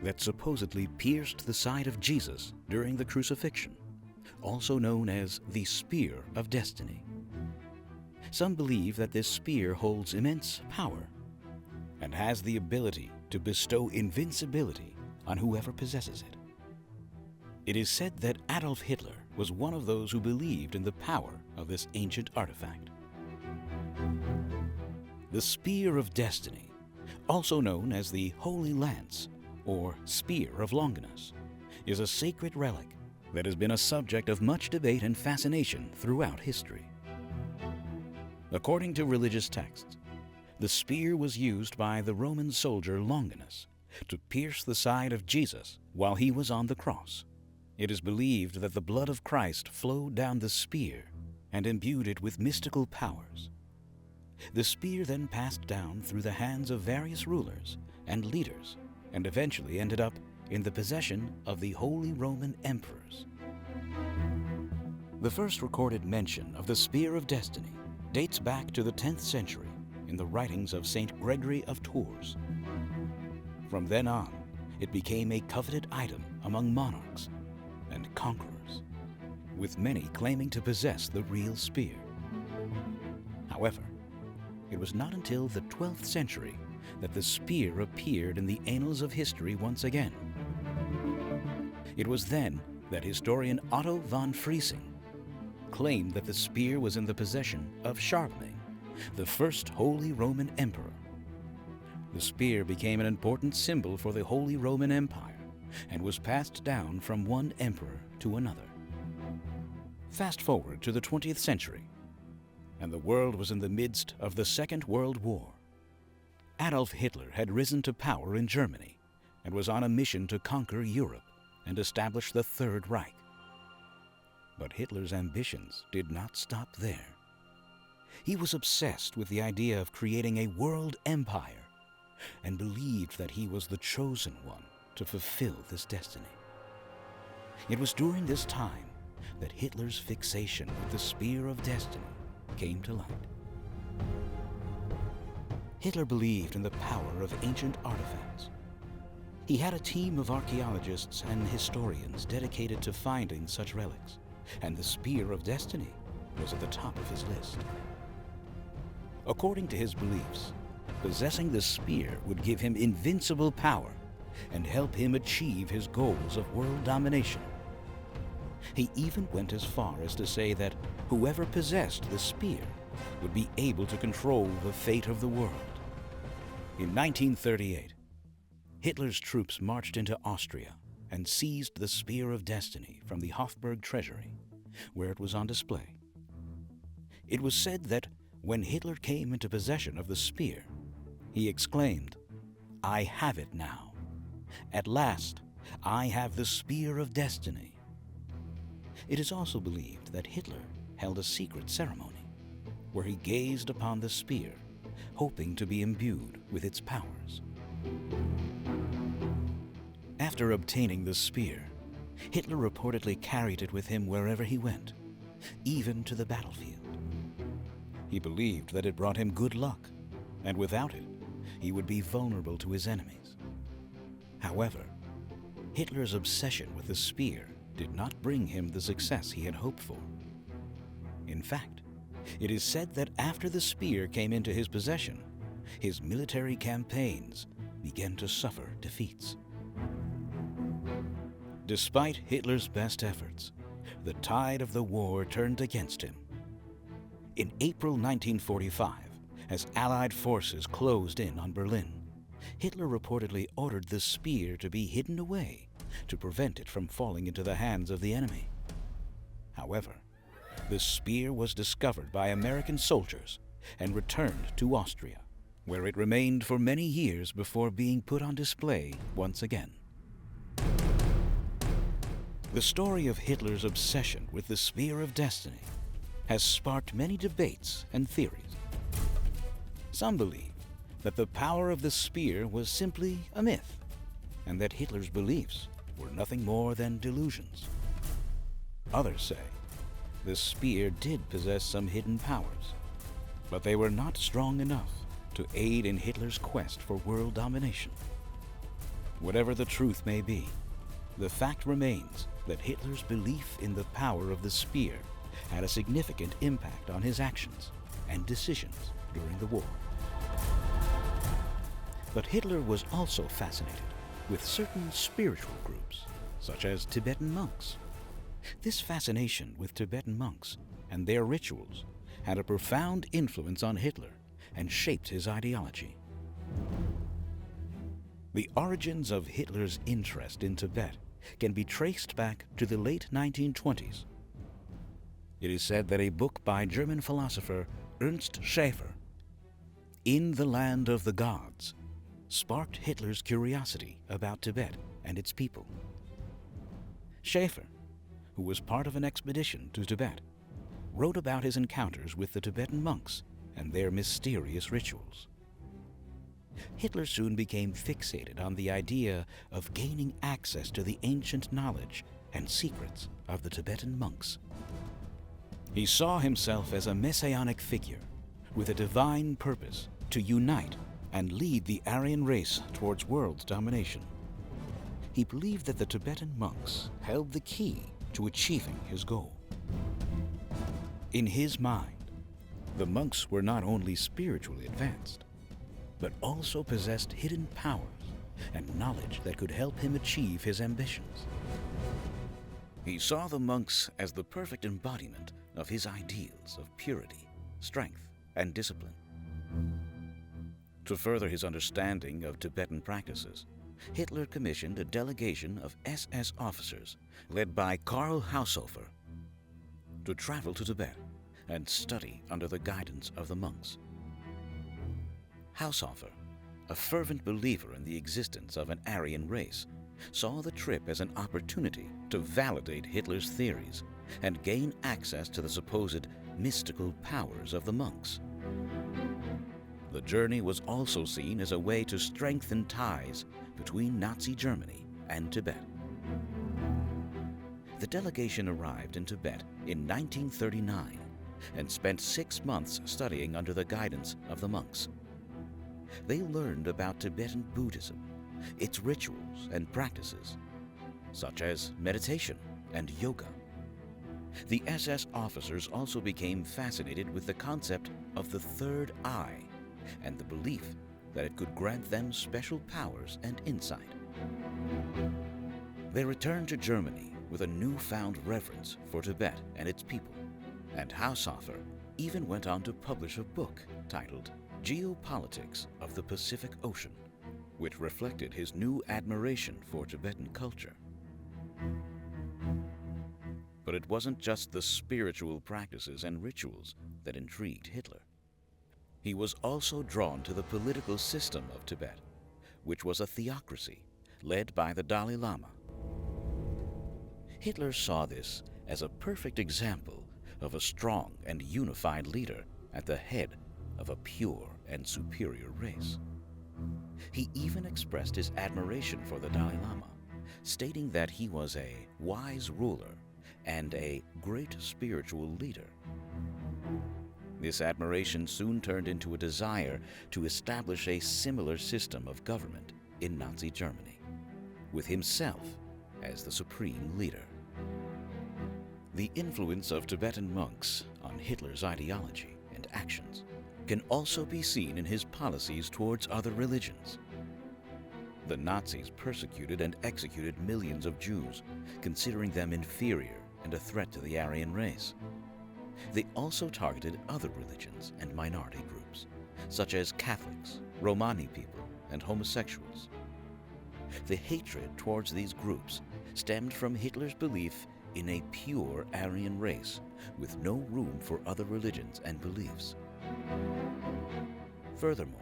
S1: that supposedly pierced the side of Jesus during the crucifixion, also known as the Spear of Destiny. Some believe that this spear holds immense power and has the ability to bestow invincibility on whoever possesses it. It is said that Adolf Hitler was one of those who believed in the power of this ancient artifact. The Spear of Destiny, also known as the Holy Lance or Spear of Longinus, is a sacred relic that has been a subject of much debate and fascination throughout history. According to religious texts, the spear was used by the Roman soldier Longinus to pierce the side of Jesus while he was on the cross. It is believed that the blood of Christ flowed down the spear and imbued it with mystical powers. The spear then passed down through the hands of various rulers and leaders and eventually ended up in the possession of the Holy Roman Emperors. The first recorded mention of the Spear of Destiny dates back to the 10th century in the writings of Saint Gregory of Tours. From then on, it became a coveted item among monarchs and conquerors, with many claiming to possess the real spear. However, it was not until the 12th century that the spear appeared in the annals of history once again. It was then that historian Otto von Friesing claimed that the spear was in the possession of Charlemagne, the first Holy Roman Emperor. The spear became an important symbol for the Holy Roman Empire and was passed down from one emperor to another. Fast forward to the 20th century, and the world was in the midst of the Second World War. Adolf Hitler had risen to power in Germany and was on a mission to conquer Europe and establish the Third Reich. But Hitler's ambitions did not stop there. He was obsessed with the idea of creating a world empire and believed that he was the chosen one to fulfill this destiny. It was during this time that Hitler's fixation with the Spear of Destiny came to light. Hitler believed in the power of ancient artifacts. He had a team of archaeologists and historians dedicated to finding such relics, and the Spear of Destiny was at the top of his list. According to his beliefs, possessing the spear would give him invincible power and help him achieve his goals of world domination. He even went as far as to say that whoever possessed the spear would be able to control the fate of the world. In 1938, Hitler's troops marched into Austria and seized the Spear of Destiny from the Hofburg treasury, where it was on display. It was said that when Hitler came into possession of the spear, he exclaimed, "I have it now. At last, I have the Spear of Destiny." It is also believed that Hitler held a secret ceremony where he gazed upon the spear, hoping to be imbued with its powers. After obtaining the spear, Hitler reportedly carried it with him wherever he went, even to the battlefield. He believed that it brought him good luck, and without it, he would be vulnerable to his enemies. However, Hitler's obsession with the spear did not bring him the success he had hoped for. In fact, it is said that after the spear came into his possession, his military campaigns began to suffer defeats. Despite Hitler's best efforts, the tide of the war turned against him. In April 1945, as Allied forces closed in on Berlin, Hitler reportedly ordered the spear to be hidden away to prevent it from falling into the hands of the enemy. However, the spear was discovered by American soldiers and returned to Austria, where it remained for many years before being put on display once again. The story of Hitler's obsession with the Spear of Destiny has sparked many debates and theories. Some believe that the power of the spear was simply a myth, and that Hitler's beliefs were nothing more than delusions. Others say the spear did possess some hidden powers, but they were not strong enough to aid in Hitler's quest for world domination. Whatever the truth may be, the fact remains that Hitler's belief in the power of the spear had a significant impact on his actions and decisions during the war. But Hitler was also fascinated with certain spiritual groups, such as Tibetan monks. This fascination with Tibetan monks and their rituals had a profound influence on Hitler and shaped his ideology. The origins of Hitler's interest in Tibet can be traced back to the late 1920s. It is said that a book by German philosopher Ernst Schaeffer, In the Land of the Gods, sparked Hitler's curiosity about Tibet and its people. Schaeffer, who was part of an expedition to Tibet, wrote about his encounters with the Tibetan monks and their mysterious rituals. Hitler soon became fixated on the idea of gaining access to the ancient knowledge and secrets of the Tibetan monks. He saw himself as a messianic figure with a divine purpose to unite and lead the Aryan race towards world domination. He believed that the Tibetan monks held the key to achieving his goal. In his mind, the monks were not only spiritually advanced, but also possessed hidden powers and knowledge that could help him achieve his ambitions. He saw the monks as the perfect embodiment of his ideals of purity, strength, and discipline. To further his understanding of Tibetan practices, Hitler commissioned a delegation of SS officers led by Karl Haushofer to travel to Tibet and study under the guidance of the monks. Haushofer, a fervent believer in the existence of an Aryan race, saw the trip as an opportunity to validate Hitler's theories and gain access to the supposed mystical powers of the monks. The journey was also seen as a way to strengthen ties between Nazi Germany and Tibet. The delegation arrived in Tibet in 1939 and spent 6 months studying under the guidance of the monks. They learned about Tibetan Buddhism, its rituals and practices, such as meditation and yoga. The SS officers also became fascinated with the concept of the third eye and the belief that it could grant them special powers and insight. They returned to Germany with a newfound reverence for Tibet and its people, and Haushofer even went on to publish a book titled Geopolitics of the Pacific Ocean, which reflected his new admiration for Tibetan culture. But it wasn't just the spiritual practices and rituals that intrigued Hitler. He was also drawn to the political system of Tibet, which was a theocracy led by the Dalai Lama. Hitler saw this as a perfect example of a strong and unified leader at the head of a pure and superior race. He even expressed his admiration for the Dalai Lama, stating that he was a wise ruler and a great spiritual leader. This admiration soon turned into a desire to establish a similar system of government in Nazi Germany, with himself as the supreme leader. The influence of Tibetan monks on Hitler's ideology and actions can also be seen in his policies towards other religions. The Nazis persecuted and executed millions of Jews, considering them inferior and a threat to the Aryan race. They also targeted other religions and minority groups, such as Catholics, Romani people, and homosexuals. The hatred towards these groups stemmed from Hitler's belief in a pure Aryan race with no room for other religions and beliefs. Furthermore,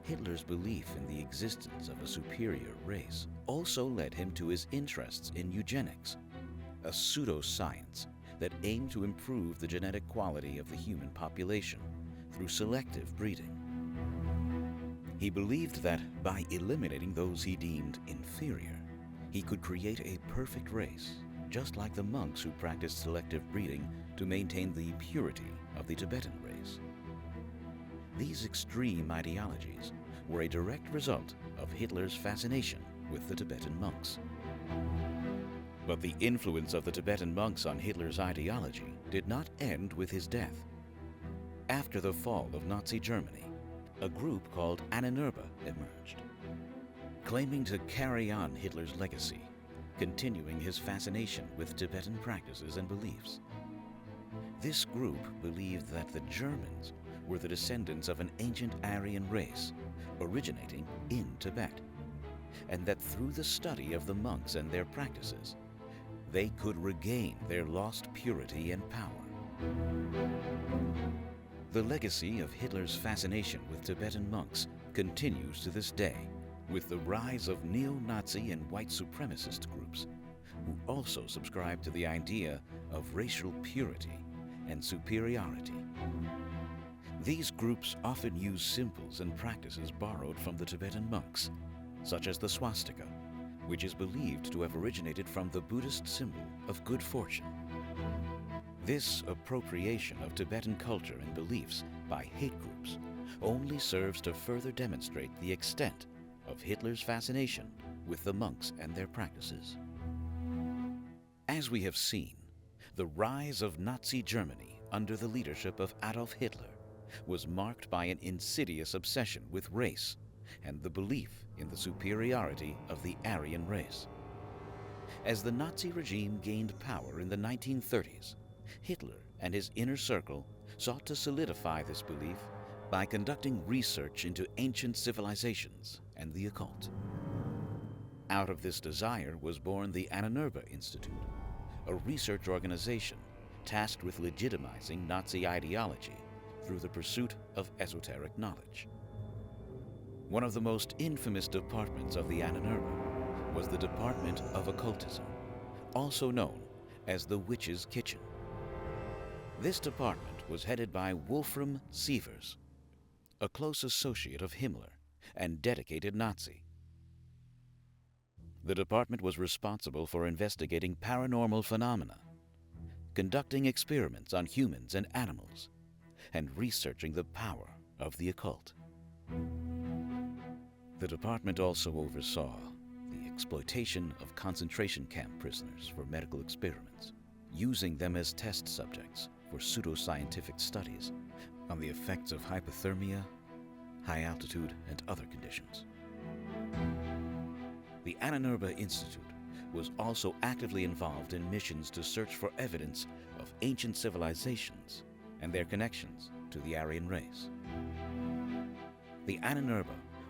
S1: Hitler's belief in the existence of a superior race also led him to his interests in eugenics, a pseudoscience that aimed to improve the genetic quality of the human population through selective breeding. He believed that by eliminating those he deemed inferior, he could create a perfect race, just like the monks who practiced selective breeding to maintain the purity of the Tibetan race. These extreme ideologies were a direct result of Hitler's fascination with the Tibetan monks. But the influence of the Tibetan monks on Hitler's ideology did not end with his death. After the fall of Nazi Germany, a group called Ahnenerbe emerged, claiming to carry on Hitler's legacy, continuing his fascination with Tibetan practices and beliefs. This group believed that the Germans were the descendants of an ancient Aryan race originating in Tibet, and that through the study of the monks and their practices, they could regain their lost purity and power. The legacy of Hitler's fascination with Tibetan monks continues to this day, with the rise of neo-Nazi and white supremacist groups, who also subscribe to the idea of racial purity and superiority. These groups often use symbols and practices borrowed from the Tibetan monks, such as the swastika, which is believed to have originated from the Buddhist symbol of good fortune. This appropriation of Tibetan culture and beliefs by hate groups only serves to further demonstrate the extent of Hitler's fascination with the monks and their practices. As we have seen, the rise of Nazi Germany under the leadership of Adolf Hitler was marked by an insidious obsession with race and the belief in the superiority of the Aryan race. As the Nazi regime gained power in the 1930s, Hitler and his inner circle sought to solidify this belief by conducting research into ancient civilizations and the occult. Out of this desire was born the Ahnenerbe Institute, a research organization tasked with legitimizing Nazi ideology through the pursuit of esoteric knowledge. One of the most infamous departments of the Ahnenerbe was the Department of Occultism, also known as the Witch's Kitchen. This department was headed by Wolfram Sievers, a close associate of Himmler and dedicated Nazi. The department was responsible for investigating paranormal phenomena, conducting experiments on humans and animals, and researching the power of the occult. The department also oversaw the exploitation of concentration camp prisoners for medical experiments, using them as test subjects for pseudoscientific studies on the effects of hypothermia, high altitude, and other conditions. The Ahnenerbe Institute was also actively involved in missions to search for evidence of ancient civilizations and their connections to the Aryan race. The Ahnenerbe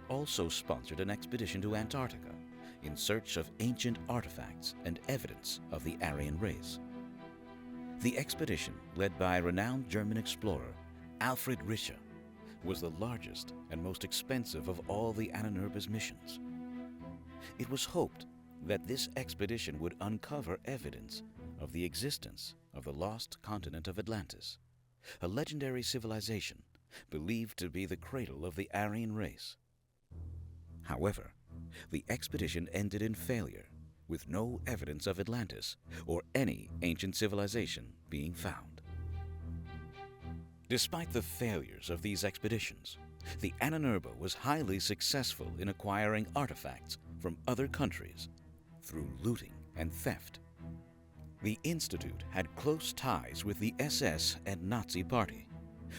S1: also sponsored an expedition to Antarctica in search of ancient artifacts and evidence of the Aryan race. The expedition, led by renowned German explorer Alfred Richer, was the largest and most expensive of all the Ahnenerbe's missions. It was hoped that this expedition would uncover evidence of the existence of the lost continent of Atlantis, a legendary civilization believed to be the cradle of the Aryan race. However, the expedition ended in failure, with no evidence of Atlantis or any ancient civilization being found. Despite the failures of these expeditions, the Ahnenerbe was highly successful in acquiring artifacts from other countries through looting and theft. The Institute had close ties with the SS and Nazi Party,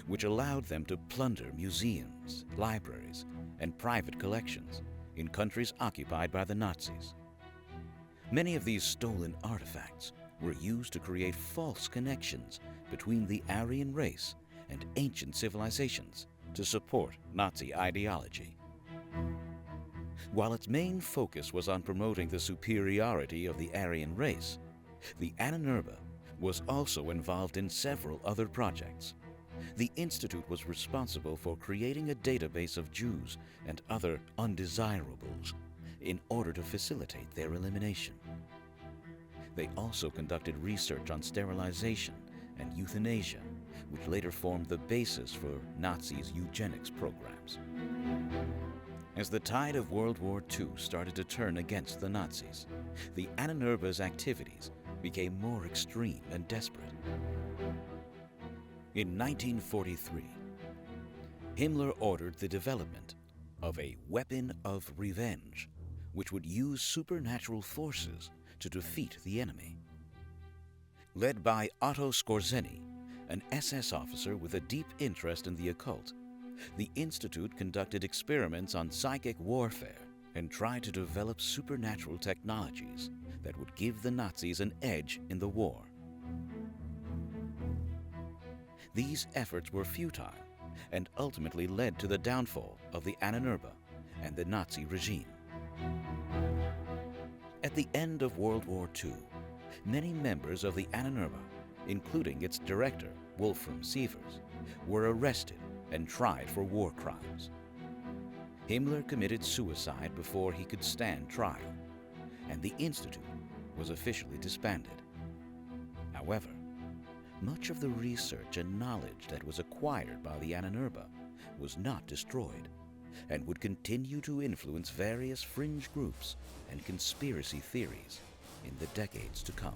S1: which allowed them to plunder museums, libraries, and private collections in countries occupied by the Nazis. Many of these stolen artifacts were used to create false connections between the Aryan race and ancient civilizations to support Nazi ideology. While its main focus was on promoting the superiority of the Aryan race, the Ahnenerbe was also involved in several other projects. The Institute was responsible for creating a database of Jews and other undesirables in order to facilitate their elimination. They also conducted research on sterilization and euthanasia, which later formed the basis for Nazis' eugenics programs. As the tide of World War II started to turn against the Nazis, the Ahnenerbe's activities became more extreme and desperate. In 1943, Himmler ordered the development of a weapon of revenge, which would use supernatural forces to defeat the enemy. Led by Otto Skorzeny, an SS officer with a deep interest in the occult, the Institute conducted experiments on psychic warfare and tried to develop supernatural technologies that would give the Nazis an edge in the war. These efforts were futile and ultimately led to the downfall of the Ahnenerbe and the Nazi regime. At the end of World War II, many members of the Ahnenerbe, including its director, Wolfram Sievers, were arrested and tried for war crimes. Himmler committed suicide before he could stand trial, and the Institute was officially disbanded. However, much of the research and knowledge that was acquired by the Ahnenerbe was not destroyed and would continue to influence various fringe groups and conspiracy theories in the decades to come.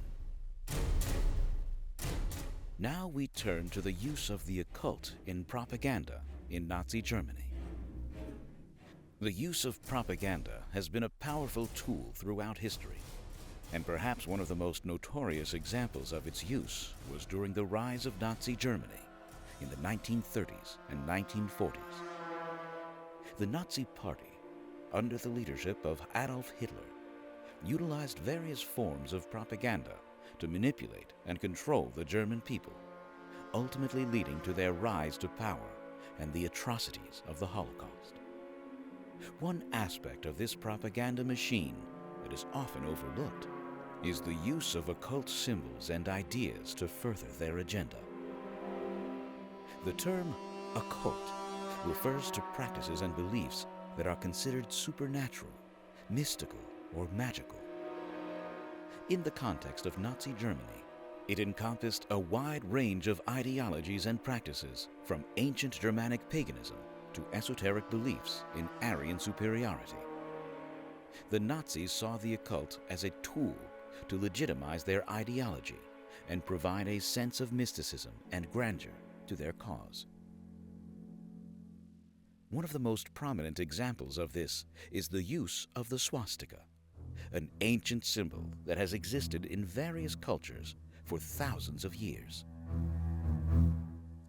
S1: Now we turn to the use of the occult in propaganda in Nazi Germany. The use of propaganda has been a powerful tool throughout history, and perhaps one of the most notorious examples of its use was during the rise of Nazi Germany in the 1930s and 1940s. The Nazi Party, under the leadership of Adolf Hitler, utilized various forms of propaganda to manipulate and control the German people, ultimately leading to their rise to power and the atrocities of the Holocaust. One aspect of this propaganda machine that is often overlooked is the use of occult symbols and ideas to further their agenda. The term occult refers to practices and beliefs that are considered supernatural, mystical, or magical. In the context of Nazi Germany, it encompassed a wide range of ideologies and practices, from ancient Germanic paganism to esoteric beliefs in Aryan superiority. The Nazis saw the occult as a tool to legitimize their ideology and provide a sense of mysticism and grandeur to their cause. One of the most prominent examples of this is the use of the swastika, an ancient symbol that has existed in various cultures for thousands of years.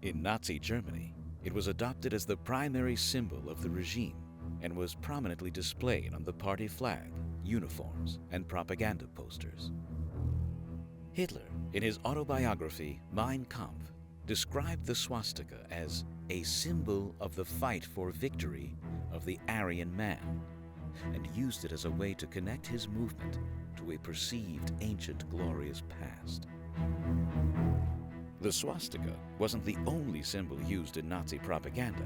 S1: In Nazi Germany, it was adopted as the primary symbol of the regime and was prominently displayed on the party flag, uniforms, and propaganda posters. Hitler, in his autobiography Mein Kampf, described the swastika as a symbol of the fight for victory of the Aryan man, and used it as a way to connect his movement to a perceived ancient glorious past. The swastika wasn't the only symbol used in Nazi propaganda.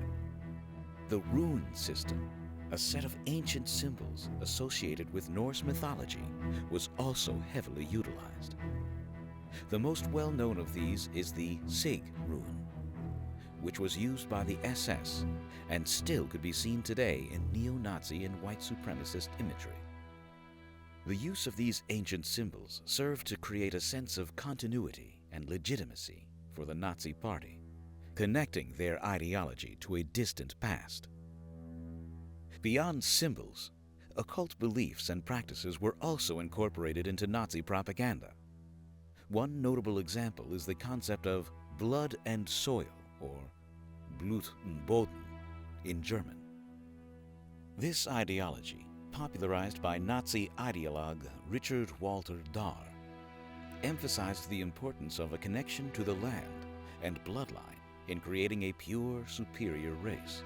S1: The rune system, a set of ancient symbols associated with Norse mythology, was also heavily utilized. The most well-known of these is the Sig rune, which was used by the SS and still could be seen today in neo-Nazi and white supremacist imagery. The use of these ancient symbols served to create a sense of continuity and legitimacy for the Nazi Party, connecting their ideology to a distant past. Beyond symbols, occult beliefs and practices were also incorporated into Nazi propaganda. One notable example is the concept of blood and soil, or Blut und Boden in German. This ideology, popularized by Nazi ideologue Richard Walter Dahr, emphasized the importance of a connection to the land and bloodline in creating a pure, superior race.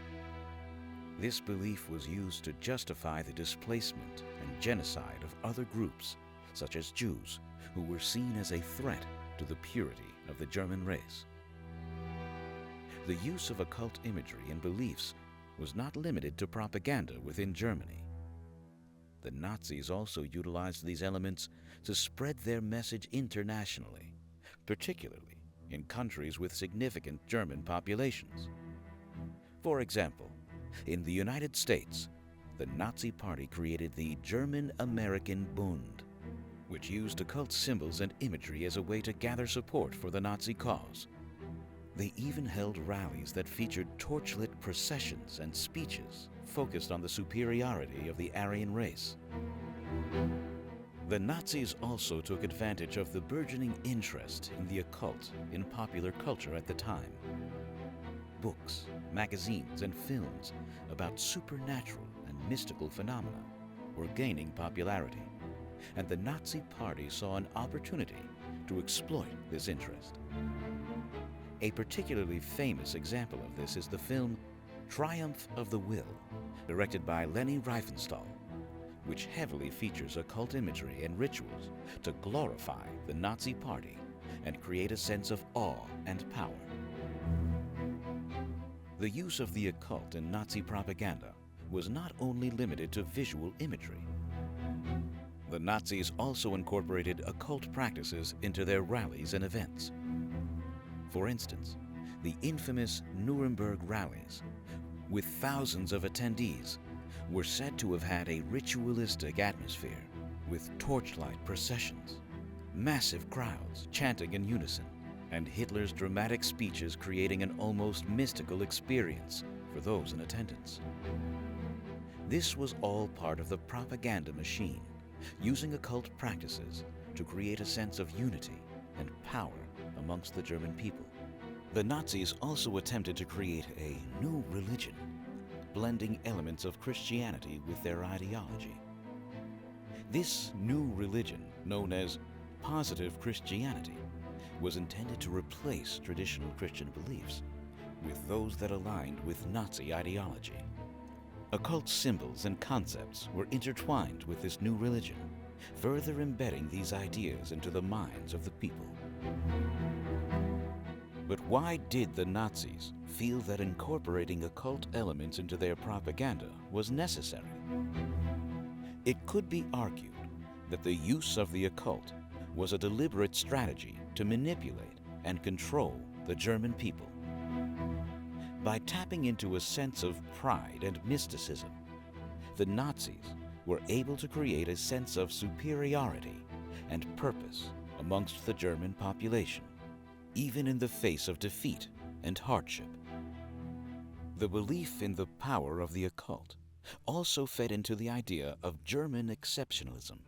S1: This belief was used to justify the displacement and genocide of other groups, such as Jews, who were seen as a threat to the purity of the German race. The use of occult imagery and beliefs was not limited to propaganda within Germany. The Nazis also utilized these elements to spread their message internationally, particularly in countries with significant German populations. For example, in the United States, the Nazi Party created the German-American Bund, which used occult symbols and imagery as a way to gather support for the Nazi cause. They even held rallies that featured torchlit processions and speeches focused on the superiority of the Aryan race. The Nazis also took advantage of the burgeoning interest in the occult in popular culture at the time. Books, magazines, and films about supernatural and mystical phenomena were gaining popularity, and the Nazi Party saw an opportunity to exploit this interest. A particularly famous example of this is the film Triumph of the Will, directed by Leni Riefenstahl, which heavily features occult imagery and rituals to glorify the Nazi Party and create a sense of awe and power. The use of the occult in Nazi propaganda was not only limited to visual imagery. The Nazis also incorporated occult practices into their rallies and events. For instance, the infamous Nuremberg rallies, with thousands of attendees, were said to have had a ritualistic atmosphere with torchlight processions, massive crowds chanting in unison, and Hitler's dramatic speeches creating an almost mystical experience for those in attendance. This was all part of the propaganda machine, using occult practices to create a sense of unity and power amongst the German people. The Nazis also attempted to create a new religion, blending elements of Christianity with their ideology. This new religion, known as positive Christianity, was intended to replace traditional Christian beliefs with those that aligned with Nazi ideology. Occult symbols and concepts were intertwined with this new religion, further embedding these ideas into the minds of the people. But why did the Nazis feel that incorporating occult elements into their propaganda was necessary? It could be argued that the use of the occult was a deliberate strategy to manipulate and control the German people. By tapping into a sense of pride and mysticism, the Nazis were able to create a sense of superiority and purpose amongst the German population, even in the face of defeat and hardship. The belief in the power of the occult also fed into the idea of German exceptionalism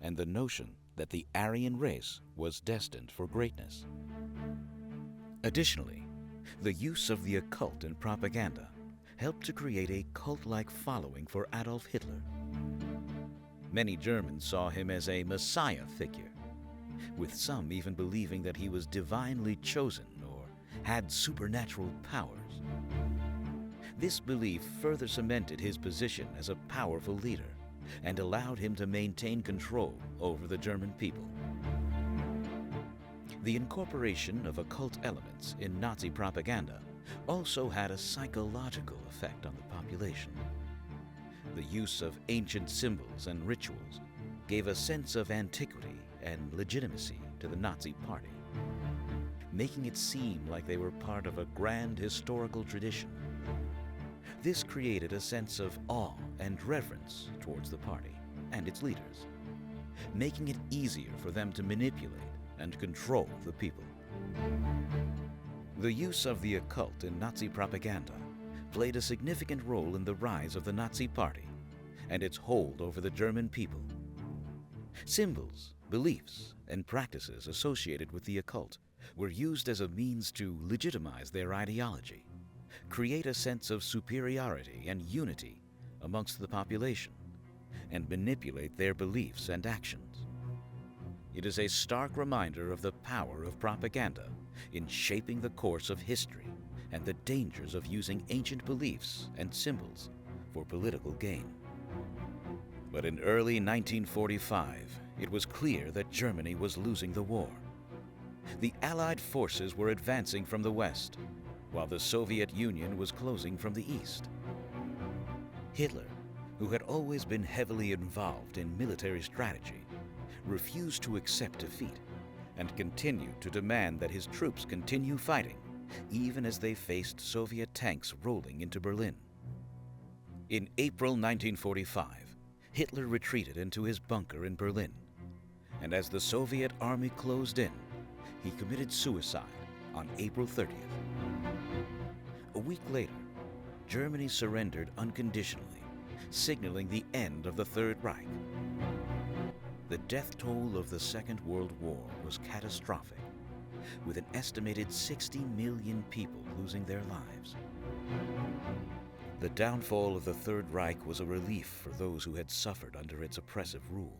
S1: and the notion that the Aryan race was destined for greatness. Additionally, the use of the occult in propaganda helped to create a cult-like following for Adolf Hitler. Many Germans saw him as a messiah figure, with some even believing that he was divinely chosen or had supernatural powers. This belief further cemented his position as a powerful leader and allowed him to maintain control over the German people. The incorporation of occult elements in Nazi propaganda also had a psychological effect on the population. The use of ancient symbols and rituals gave a sense of antiquity and legitimacy to the Nazi Party, making it seem like they were part of a grand historical tradition. This created a sense of awe and reverence towards the party and its leaders, making it easier for them to manipulate and control the people. The use of the occult in Nazi propaganda played a significant role in the rise of the Nazi Party and its hold over the German people. Symbols, beliefs, and practices associated with the occult were used as a means to legitimize their ideology, create a sense of superiority and unity amongst the population, and manipulate their beliefs and actions. It is a stark reminder of the power of propaganda in shaping the course of history and the dangers of using ancient beliefs and symbols for political gain. But in early 1945, it was clear that Germany was losing the war. The Allied forces were advancing from the west, while the Soviet Union was closing from the east. Hitler, who had always been heavily involved in military strategy, refused to accept defeat and continued to demand that his troops continue fighting, even as they faced Soviet tanks rolling into Berlin. In April 1945, Hitler retreated into his bunker in Berlin, and as the Soviet army closed in, he committed suicide on April 30th. A week later, Germany surrendered unconditionally, signaling the end of the Third Reich. The death toll of the Second World War was catastrophic, with an estimated 60 million people losing their lives. The downfall of the Third Reich was a relief for those who had suffered under its oppressive rule,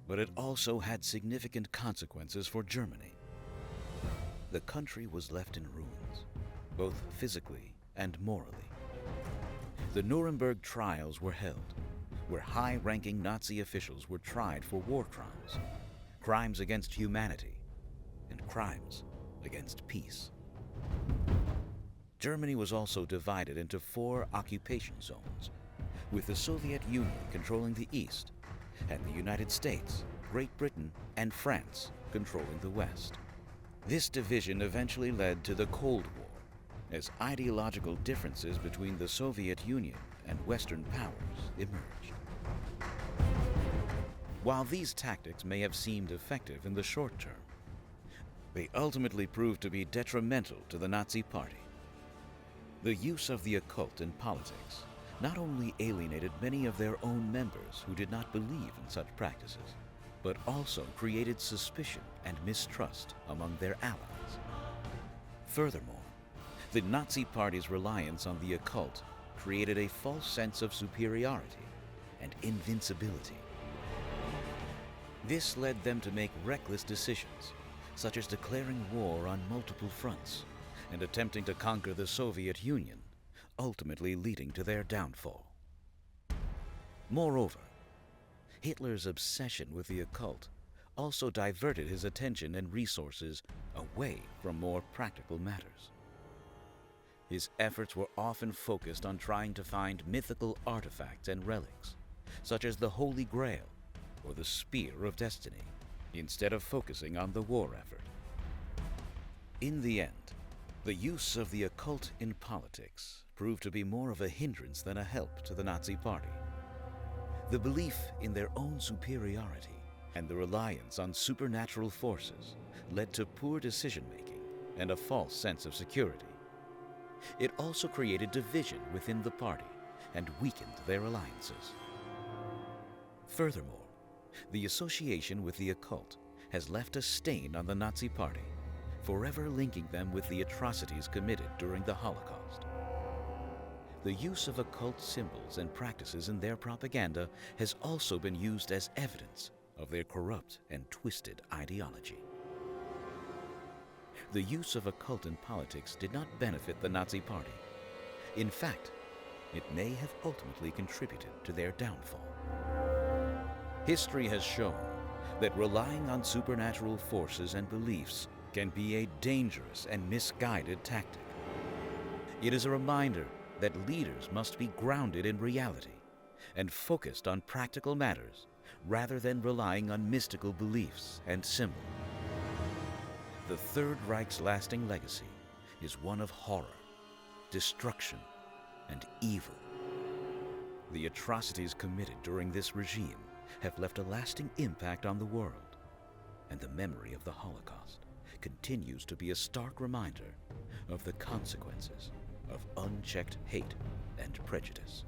S1: but it also had significant consequences for Germany. The country was left in ruins, both physically and morally. The Nuremberg trials were held, where high-ranking Nazi officials were tried for war crimes, crimes against humanity, and crimes against peace. Germany was also divided into 4 occupation zones, with the Soviet Union controlling the east, and the United States, Great Britain, and France controlling the west. This division eventually led to the Cold War, as ideological differences between the Soviet Union and Western powers emerged. While these tactics may have seemed effective in the short term, They ultimately proved to be detrimental to the Nazi Party. The use of the occult in politics not only alienated many of their own members who did not believe in such practices, but also created suspicion and mistrust among their allies. Furthermore, the Nazi Party's reliance on the occult created a false sense of superiority and invincibility. This led them to make reckless decisions, such as declaring war on multiple fronts and attempting to conquer the Soviet Union, ultimately leading to their downfall. Moreover, Hitler's obsession with the occult also diverted his attention and resources away from more practical matters. His efforts were often focused on trying to find mythical artifacts and relics, such as the Holy Grail or the Spear of Destiny, instead of focusing on the war effort. In the end, the use of the occult in politics proved to be more of a hindrance than a help to the Nazi Party. The belief in their own superiority and the reliance on supernatural forces led to poor decision-making and a false sense of security. It also created division within the party and weakened their alliances. Furthermore, the association with the occult has left a stain on the Nazi Party, forever linking them with the atrocities committed during the Holocaust. The use of occult symbols and practices in their propaganda has also been used as evidence of their corrupt and twisted ideology. The use of occult in politics did not benefit the Nazi Party. In fact, it may have ultimately contributed to their downfall. History has shown that relying on supernatural forces and beliefs can be a dangerous and misguided tactic. It is a reminder that leaders must be grounded in reality and focused on practical matters rather than relying on mystical beliefs and symbols. The Third Reich's lasting legacy is one of horror, destruction, and evil. The atrocities committed during this regime have left a lasting impact on the world, and the memory of the Holocaust continues to be a stark reminder of the consequences of unchecked hate and prejudice.